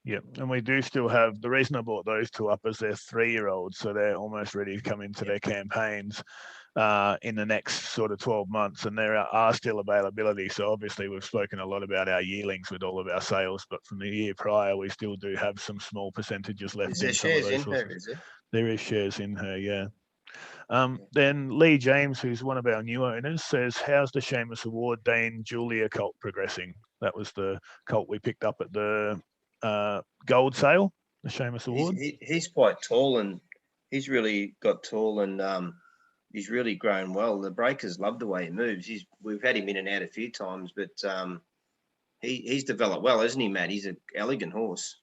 Yeah, and we do still have, the reason I brought those two up is they're 3-year-olds, so they're almost ready to come into their campaigns in the next sort of 12 months, and there are still availability. So obviously we've spoken a lot about our yearlings with all of our sales, but from the year prior, we still do have some small percentages left. Is there shares in her, is it? There is shares in her, yeah. Then Lee James, who's one of our new owners, says, how's the Seamus Award Dane Julia colt progressing? That was the colt we picked up at the gold sale, the Seamus Award. He's quite tall, and he's really got tall, and he's really grown well. The breakers love the way he moves. We've had him in and out a few times, but he's developed well, isn't he, Matt? He's an elegant horse.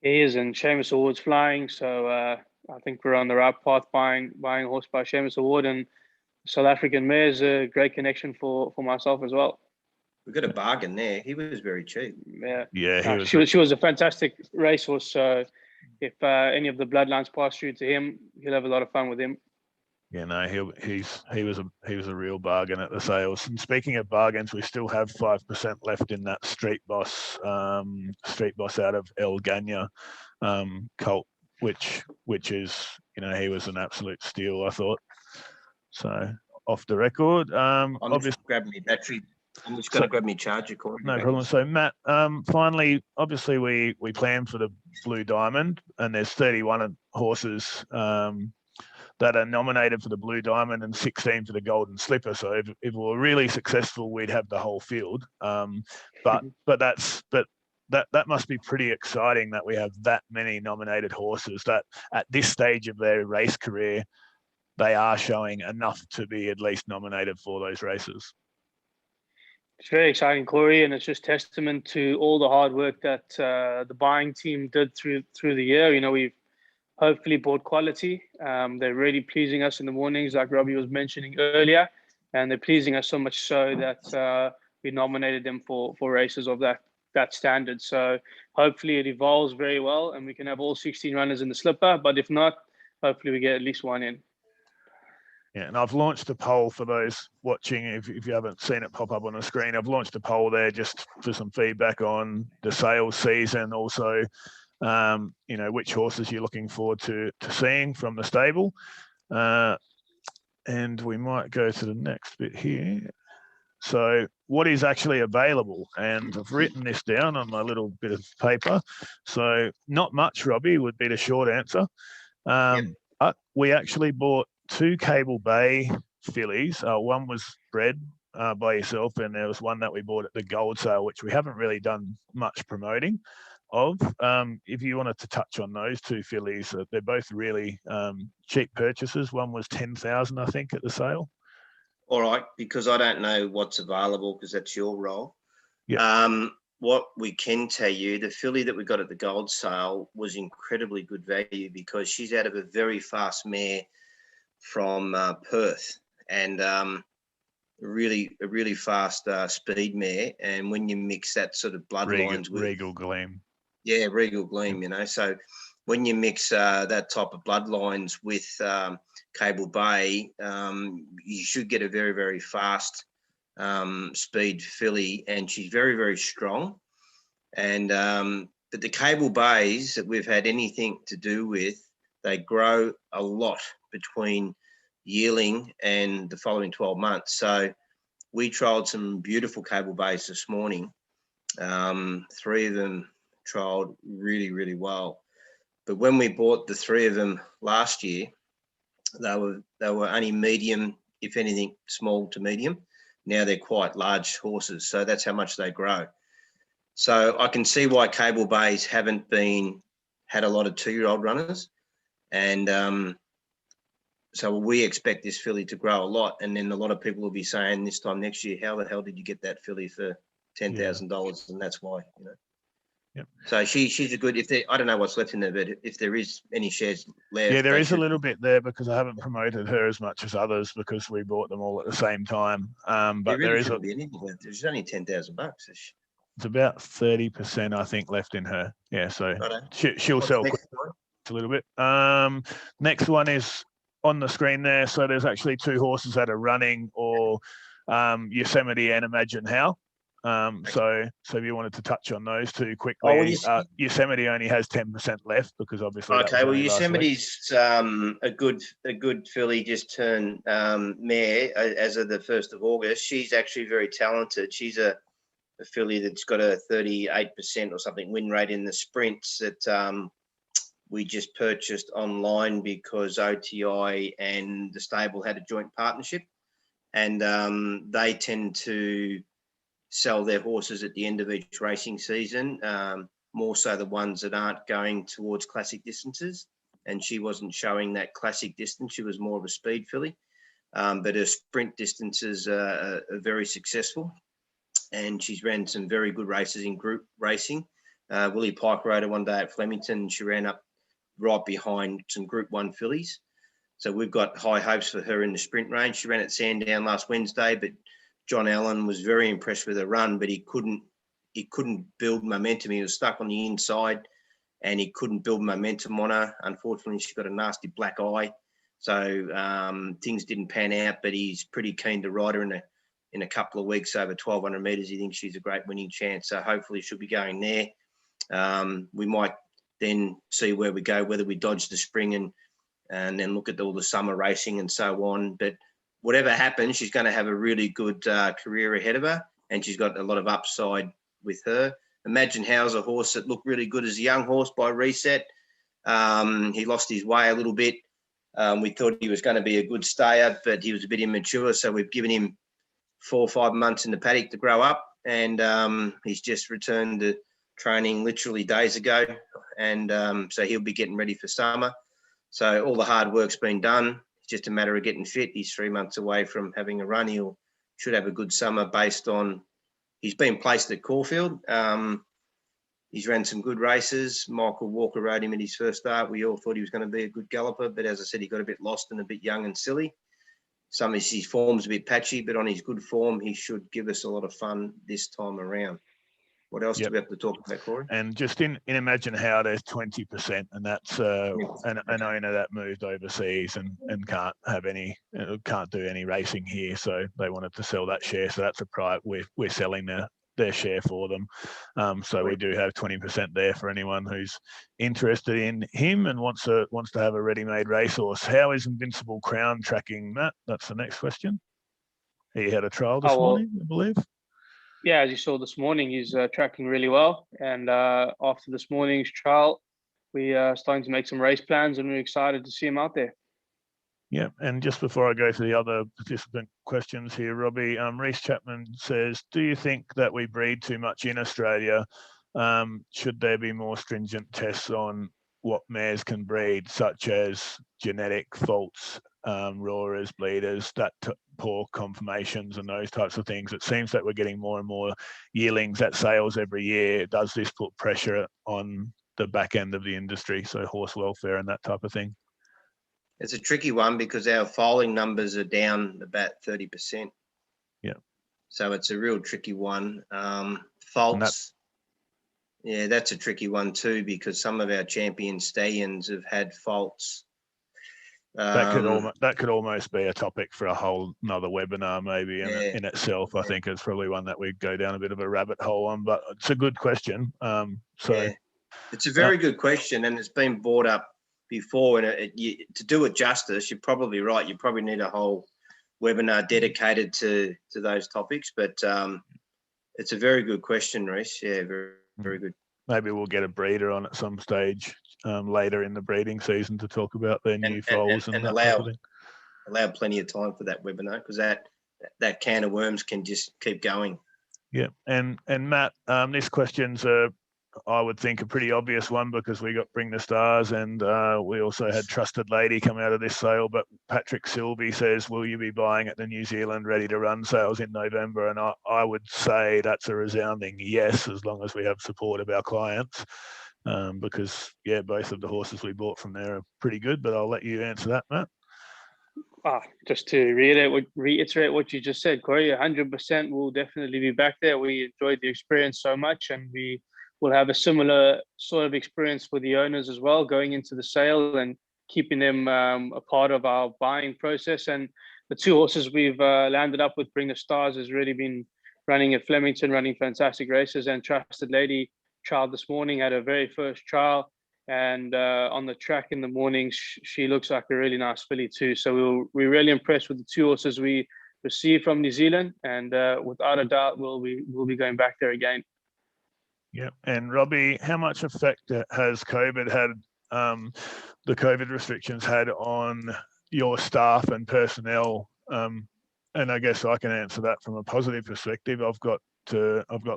He is, and Seamus Award's flying, so I think we're on the right path buying a horse by Seamus Award, and South African mare is a great connection for myself as well. We got a bargain there. He was very cheap. Yeah. She was a fantastic racehorse. So if any of the bloodlines pass through to him, he'll have a lot of fun with him. Yeah, no, he was a real bargain at the sales. And speaking of bargains, we still have 5% left in that Street Boss out of El Ganya colt, which is, he was an absolute steal, I thought. So off the record, I'm just grabbing my battery. I'm just going to grab my charger, Corey. No problem. So, Matt, finally, obviously, we planned for the Blue Diamond, and there's 31 horses that are nominated for the Blue Diamond and 16 for the Golden Slipper. So, if we were really successful, we'd have the whole field. But that must be pretty exciting that we have that many nominated horses that at this stage of their race career, they are showing enough to be at least nominated for those races. It's very exciting, Corey, and it's just testament to all the hard work that the buying team did through the year. We've hopefully bought quality. They're really pleasing us in the mornings, like Robbie was mentioning earlier, and they're pleasing us so much so that we nominated them for races of that standard. So hopefully it evolves very well and we can have all 16 runners in the slipper. But if not, hopefully we get at least one in. Yeah, and I've launched a poll for those watching. If you haven't seen it pop up on the screen, I've launched a poll there just for some feedback on the sales season. Also, which horses you're looking forward to seeing from the stable. And we might go to the next bit here. So what is actually available? And I've written this down on my little bit of paper. So not much, Robbie, would be the short answer. But we actually bought 2 Cable Bay fillies. One was bred by yourself, and there was one that we bought at the gold sale, which we haven't really done much promoting of. If you wanted to touch on those 2 fillies, they're both really cheap purchases. One was 10,000, I think, at the sale. All right, because I don't know what's available because that's your role. Yeah. What we can tell you, the filly that we got at the gold sale was incredibly good value because she's out of a very fast mare from Perth, and a really fast speed mare. And when you mix that sort of bloodlines with Regal Gleam. Yeah, Regal Gleam, so when you mix that type of bloodlines with Cable Bay, you should get a very, very fast speed filly, and she's very, very strong. And but the Cable Bays that we've had anything to do with, they grow a lot between yearling and the following 12 months. So we trialled some beautiful Cable Bays this morning. 3 of them trialled really, really well. But when we bought the 3 of them last year, they were only medium, if anything, small to medium. Now they're quite large horses, so that's how much they grow. So I can see why Cable Bays haven't had a lot of 2-year-old runners, and so we expect this filly to grow a lot. And then a lot of people will be saying this time next year, how the hell did you get that filly for $10,000? And that's why, Yep. So she's a good. I don't know what's left in there, but if there is any shares left, yeah, there is a little bit there because I haven't promoted her as much as others because we bought them all at the same time. But there is be anything left. There's only $10,000. It's about 30%, I think, left in her. Yeah, so she'll sell quick a little bit. Next one is on the screen there. So there's actually 2 horses that are running, or Yosemite and Imagine How. So if you wanted to touch on those 2 quickly, Yosemite only has 10% left because obviously. Okay, well, Yosemite's a good filly, just turned mare as of the 1st of August. She's actually very talented. She's a filly that's got a 38% or something win rate in the sprints that we just purchased online because OTI and the stable had a joint partnership, and they tend to sell their horses at the end of each racing season, more so the ones that aren't going towards classic distances. And she wasn't showing that classic distance. She was more of a speed filly, but her sprint distances are very successful. And she's ran some very good races in group racing. Willie Pike rode her one day at Flemington, and she ran up right behind some Group 1 fillies. So we've got high hopes for her in the sprint range. She ran at Sandown last Wednesday, but John Allen was very impressed with her run, but he couldn't build momentum. He was stuck on the inside, and he couldn't build momentum on her. Unfortunately, she got a nasty black eye, so things didn't pan out. But he's pretty keen to ride her in a couple of weeks over 1,200 metres. He thinks she's a great winning chance, so hopefully she'll be going there. We might then see where we go, whether we dodge the spring and then look at all the summer racing and so on. But whatever happens, she's going to have a really good career ahead of her, and she's got a lot of upside with her. Imagine How's a horse that looked really good as a young horse by reset. He lost his way a little bit. We thought he was going to be a good stayer, but he was a bit immature, so we've given him 4 or 5 months in the paddock to grow up, and he's just returned to training literally days ago, and so he'll be getting ready for summer. So all the hard work's been done. It's just a matter of getting fit. He's 3 months away from having a run. Should have a good summer based on he's been placed at Caulfield. He's ran some good races. Michael Walker rode him at his first start. We all thought he was going to be a good galloper, but as I said, he got a bit lost and a bit young and silly. some of his form's a bit patchy, but on his good form, he should give us a lot of fun this time around. What else do we have to talk about, Corey? And just in Imagine How, there's 20%, and that's an owner that moved overseas and can't do any racing here, so they wanted to sell that share. So that's a price we're selling their share for them. So we do have 20% there for anyone who's interested in him and wants to have a ready-made racehorse. How is Invincible Crown tracking, Matt? That's the next question. He had a trial this morning, I believe. Yeah, as you saw this morning, he's tracking really well. And after this morning's trial, we are starting to make some race plans, and we're excited to see him out there. Yeah, and just before I go to the other participant questions here, Robbie, Reese Chapman says, do you think that we breed too much in Australia? Should there be more stringent tests on what mares can breed, such as genetic faults, roarers, bleeders, poor conformations and those types of things? It seems that we're getting more and more yearlings at sales every year. Does this put pressure on the back end of the industry, so horse welfare and that type of thing? It's a tricky one because our foaling numbers are down about 30%. Yeah. So it's a real tricky one. Faults, yeah, that's a tricky one too, because some of our champion stallions have had faults. That could almost be a topic for a whole another webinar, maybe in itself. Yeah. I think it's probably one that we'd go down a bit of a rabbit hole on, but it's a good question. It's a very good question, and it's been brought up before. And to do it justice, you're probably right. You probably need a whole webinar dedicated to those topics. But it's a very good question, Reece. Yeah, very, very good. Maybe we'll get a breeder on at some stage later in the breeding season to talk about their new foals and allow plenty of time for that webinar, because that can of worms can just keep going. Yeah, and Matt, this question's I would think a pretty obvious one, because we got Bring the Stars, and we also had Trusted Lady come out of this sale. But Patrick Silby says, will you be buying at the New Zealand Ready to Run sales in November? And I would say that's a resounding yes, as long as we have support of our clients, because both of the horses we bought from there are pretty good. But I'll let you answer that, Matt. Just to reiterate what you just said, Corey, 100% will definitely be back there. We enjoyed the experience so much, and we'll have a similar sort of experience for the owners as well, going into the sale and keeping them a part of our buying process. And the two horses we've landed up with, Bring the Stars, has really been running at Flemington, running fantastic races. And Trusted Lady trialed this morning, had her very first trial. And on the track in the morning, she looks like a really nice filly too. So we're really impressed with the two horses we received from New Zealand. And without a doubt, we'll be going back there again. Yeah, and Robbie, how much effect has COVID had, the COVID restrictions had on your staff and personnel? And I guess I can answer that from a positive perspective. I've got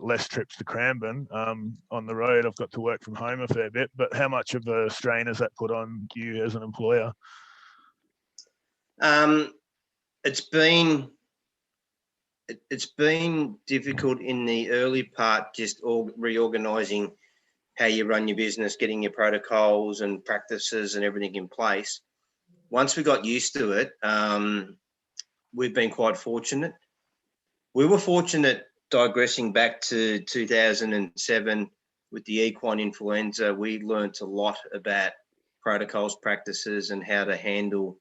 less trips to Cranbourne on the road. I've got to work from home a fair bit. But how much of a strain has that put on you as an employer? It's been difficult in the early part, just reorganising how you run your business, getting your protocols and practices and everything in place. Once we got used to it, we've been quite fortunate. We were fortunate, digressing back to 2007 with the equine influenza. We learnt a lot about protocols, practices, and how to handle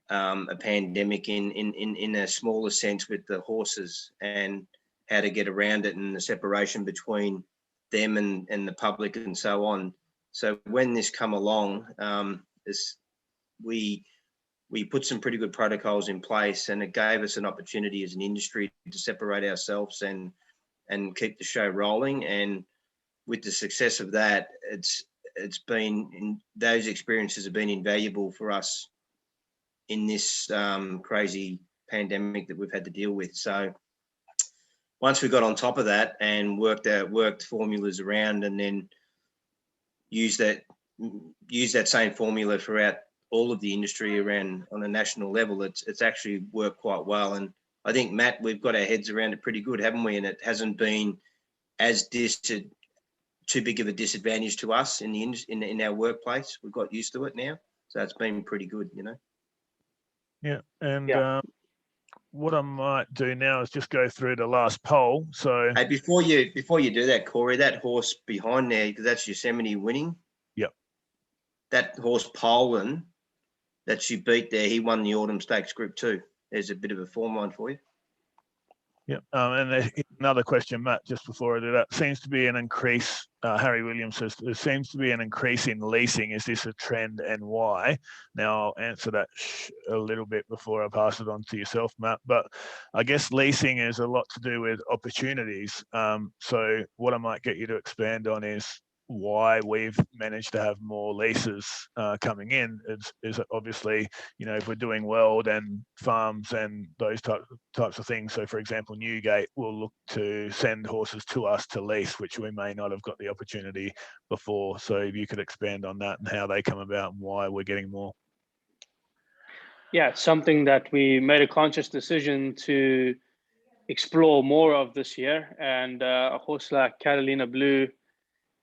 a pandemic in a smaller sense with the horses, and how to get around it, and the separation between them and the public and so on. So when this come along, we put some pretty good protocols in place, and it gave us an opportunity as an industry to separate ourselves and keep the show rolling. And with the success of that, those experiences have been invaluable for us in this crazy pandemic that we've had to deal with. So once we got on top of that and worked formulas around, and then use that same formula throughout all of the industry around on a national level, it's actually worked quite well. And I think, Matt, we've got our heads around it pretty good, haven't we? And it hasn't been as too big of a disadvantage to us in our workplace. We've got used to it now, so it's been pretty good, you know. Yeah, and Yeah. what I might do now is just go through the last poll. So, Hey, before you do that, Corey, that horse behind there, because that's Yosemite winning. Yep. That horse Poland that she beat there, he won the Autumn Stakes Group 2. There's a bit of a form line for you. yeah, and there's another question, Matt, just before I do that. Seems to be an increase. Harry Williams says there seems to be an increase in leasing. Is this a trend, and why? Now I'll answer that a little bit before I pass it on to yourself, Matt. But I guess leasing is a lot to do with opportunities. So what I might get you to expand on is why we've managed to have more leases coming in. Is obviously, if we're doing well, then farms and those types of things. So, for example, Newgate will look to send horses to us to lease, which we may not have got the opportunity before. So, if you could expand on that and how they come about and why we're getting more. Yeah, it's something that we made a conscious decision to explore more of this year. And a horse like Catalina Blue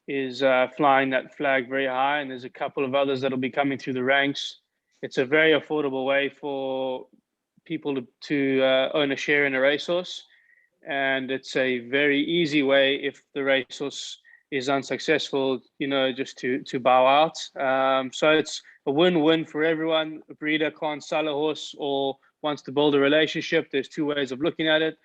is flying that flag very high, and there's a couple of others that'll be coming through the ranks. It's a very affordable way for people to own a share in a racehorse, and it's a very easy way if the racehorse is unsuccessful, just to bow out. So it's a win-win for everyone. A breeder can't sell a horse or wants to build a relationship. There's two ways of looking at it.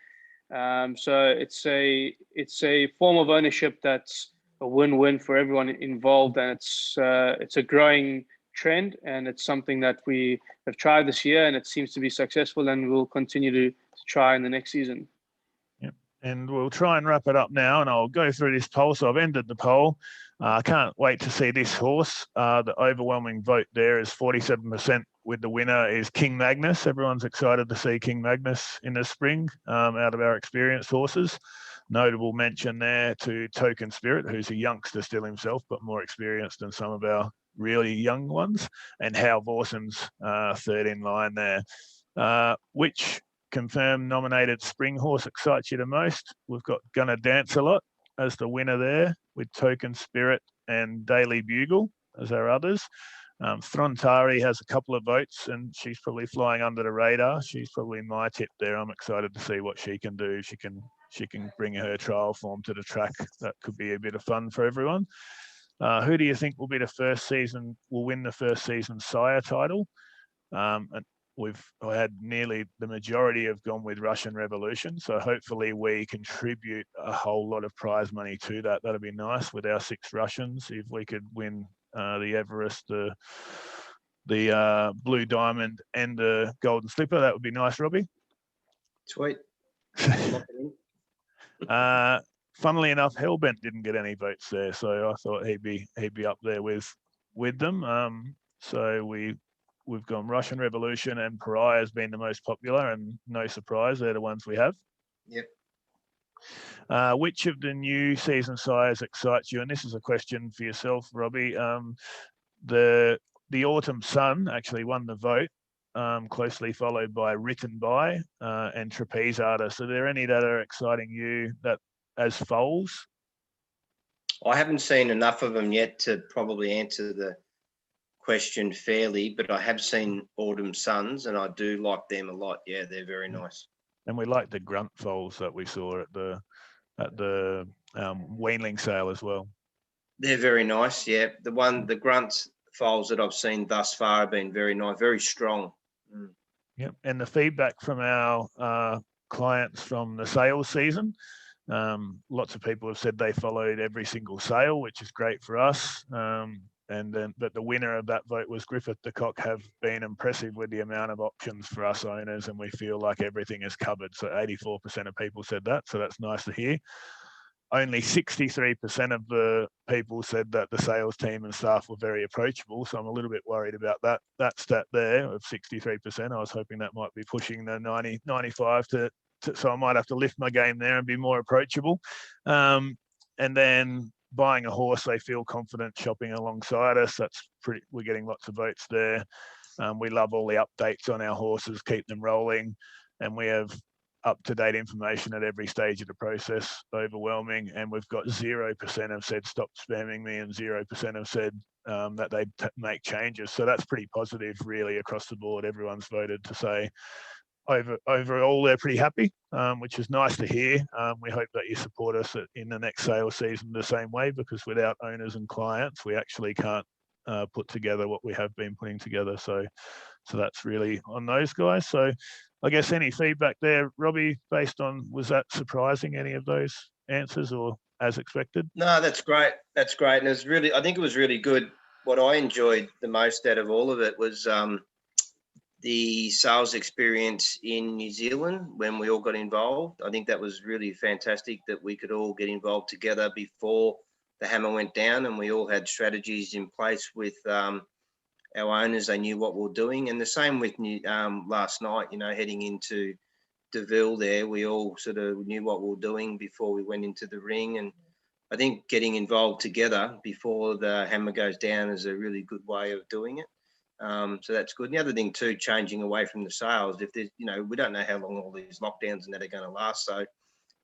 So it's a form of ownership that's a win-win for everyone involved, and it's a growing trend, and it's something that we have tried this year, and it seems to be successful, and we'll continue to try in the next season. Yep. And we'll try and wrap it up now, and I'll go through this poll. So I've ended the poll. I can't wait to see this horse. The overwhelming vote there is 47%. With the winner is King Magnus. Everyone's excited to see King Magnus in the spring out of our experienced horses. Notable mention there to Token Spirit, who's a youngster still himself, but more experienced than some of our really young ones. And Hal Vorson's third in line there. Which confirmed nominated spring horse excites you the most? We've got Gonna Dance a Lot as the winner there, with Token Spirit and Daily Bugle as our others. Throntari has a couple of votes, and she's probably flying under the radar. She's probably my tip there. I'm excited to see what she can do. She can bring her trial form to the track. That could be a bit of fun for everyone. Who do you think will win the first season sire title? And I had nearly the majority have gone with Russian Revolution. So hopefully we contribute a whole lot of prize money to that. That'd be nice with our 6 Russians. If we could win the Everest, the Blue Diamond, and the Golden Slipper, that would be nice, Robbie. Sweet. Funnily enough, Hellbent didn't get any votes there, so I thought he'd be up there with them. So we've gone Russian Revolution, and Pariah has been the most popular, and no surprise, they're the ones we have. Yep. Which of the new season sires excites you? And this is a question for yourself, Robbie. The Autumn Sun actually won the vote, closely followed by Written By and Trapeze Artist. Are there any that are exciting you that as foals? I haven't seen enough of them yet to probably answer the question fairly, but I have seen Autumn Suns, and I do like them a lot. Yeah, they're very nice. And we like the grunt foals that we saw at the weanling sale as well. They're very nice. Yeah, the grunt foals that I've seen thus far have been very nice, very strong. Yep, and the feedback from our clients from the sales season. Lots of people have said they followed every single sale, which is great for us. But the winner of that vote was Griffiths. deKock have been impressive with the amount of options for us owners, and we feel like everything is covered. So 84% of people said that, so that's nice to hear. Only 63% of the people said that the sales team and staff were very approachable. So I'm a little bit worried about that stat there of 63%. I was hoping that might be pushing the 90, 95 so I might have to lift my game there and be more approachable. And then buying a horse, they feel confident shopping alongside us. We're getting lots of votes there. We love all the updates on our horses, keep them rolling. And we have up-to-date information at every stage of the process, overwhelming, and we've got 0% have said stop spamming me and 0% have said that they'd make changes. So that's pretty positive, really, across the board. Everyone's voted to say overall they're pretty happy, which is nice to hear. We hope that you support us in the next sales season the same way, because without owners and clients, we actually can't put together what we have been putting together. So that's really on those guys. So I guess any feedback there, Robbie, based on, was that surprising, any of those answers, or as expected? No, that's great. That's great. And it's really, I think it was really good. What I enjoyed the most out of all of it was the sales experience in New Zealand when we all got involved. I think that was really fantastic that we could all get involved together before the hammer went down, and we all had strategies in place with our owners. They knew what we were doing. And the same with last night, heading into Deville there, we all sort of knew what we were doing before we went into the ring. And I think getting involved together before the hammer goes down is a really good way of doing it. So that's good. And the other thing too, changing away from the sales, if there's, we don't know how long all these lockdowns and that are going to last. So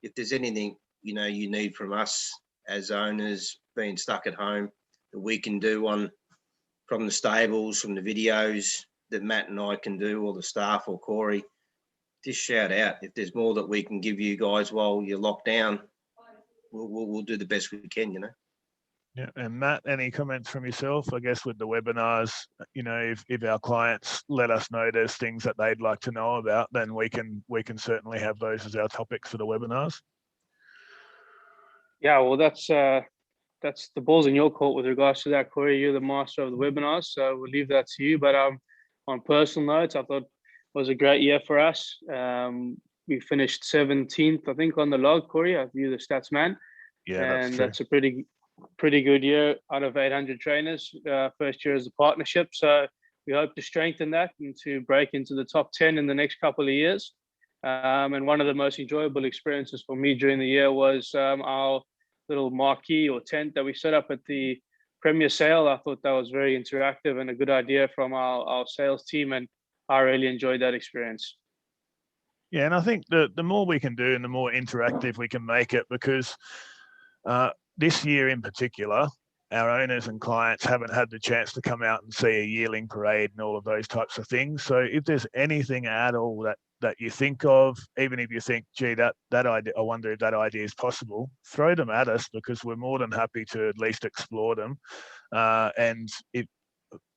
if there's anything, you need from us as owners being stuck at home that we can do from the stables, from the videos that Matt and I can do, or the staff, or Corey, just shout out. If there's more that we can give you guys while you're locked down, we'll do the best we can, Yeah, and Matt, any comments from yourself? I guess with the webinars, if our clients let us know there's things that they'd like to know about, then we can certainly have those as our topics for the webinars. Yeah, well, that's the ball's in your court with regards to that, Corey. You're the master of the webinars, so we'll leave that to you. But on personal notes, I thought it was a great year for us. We finished 17th, I think, on the log, Corey. You're the stats man. Yeah, that's a pretty good year out of 800 trainers. First year as a partnership, so we hope to strengthen that and to break into the top 10 in the next couple of years. And one of the most enjoyable experiences for me during the year was our little marquee or tent that we set up at the Premier Sale. I thought that was very interactive and a good idea from our sales team, and I really enjoyed that experience. Yeah, and I think the more we can do and the more interactive we can make it, because this year in particular, our owners and clients haven't had the chance to come out and see a yearling parade and all of those types of things. So if there's anything at all that you think of, even if you think, gee, that idea, I wonder if that idea is possible, throw them at us, because we're more than happy to at least explore them. And if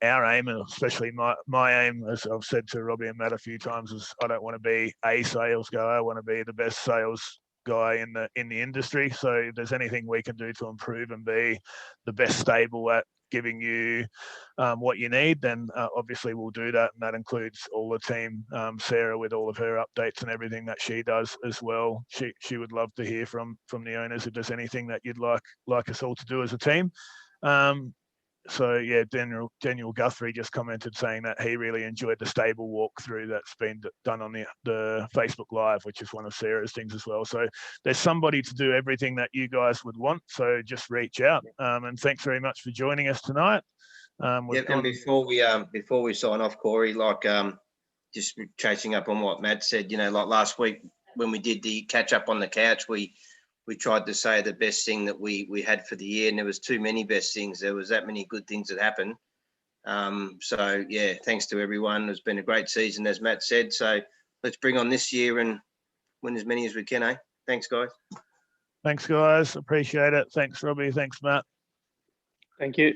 our aim, and especially my aim, as I've said to Robbie and Matt a few times, is I don't want to be a sales guy. I want to be the best sales guy in the industry. So if there's anything we can do to improve and be the best stable at giving you what you need, then obviously we'll do that, and that includes all the team. Sarah, with all of her updates and everything that she does as well, she would love to hear from the owners if there's anything that you'd like us all to do as a team. So yeah, Daniel Guthrie just commented saying that he really enjoyed the stable walkthrough that's been done on the Facebook Live, which is one of Sarah's things as well. So there's somebody to do everything that you guys would want. So just reach out. And thanks very much for joining us tonight. And before we sign off, Corey, just chasing up on what Matt said, like last week when we did the catch up on the couch, we tried to say the best thing that we had for the year, and there was too many best things. There was that many good things that happened. So yeah, thanks to everyone. It's been a great season, as Matt said. So let's bring on this year and win as many as we can, eh? Thanks, guys. Thanks, guys. Appreciate it. Thanks, Robbie. Thanks, Matt. Thank you.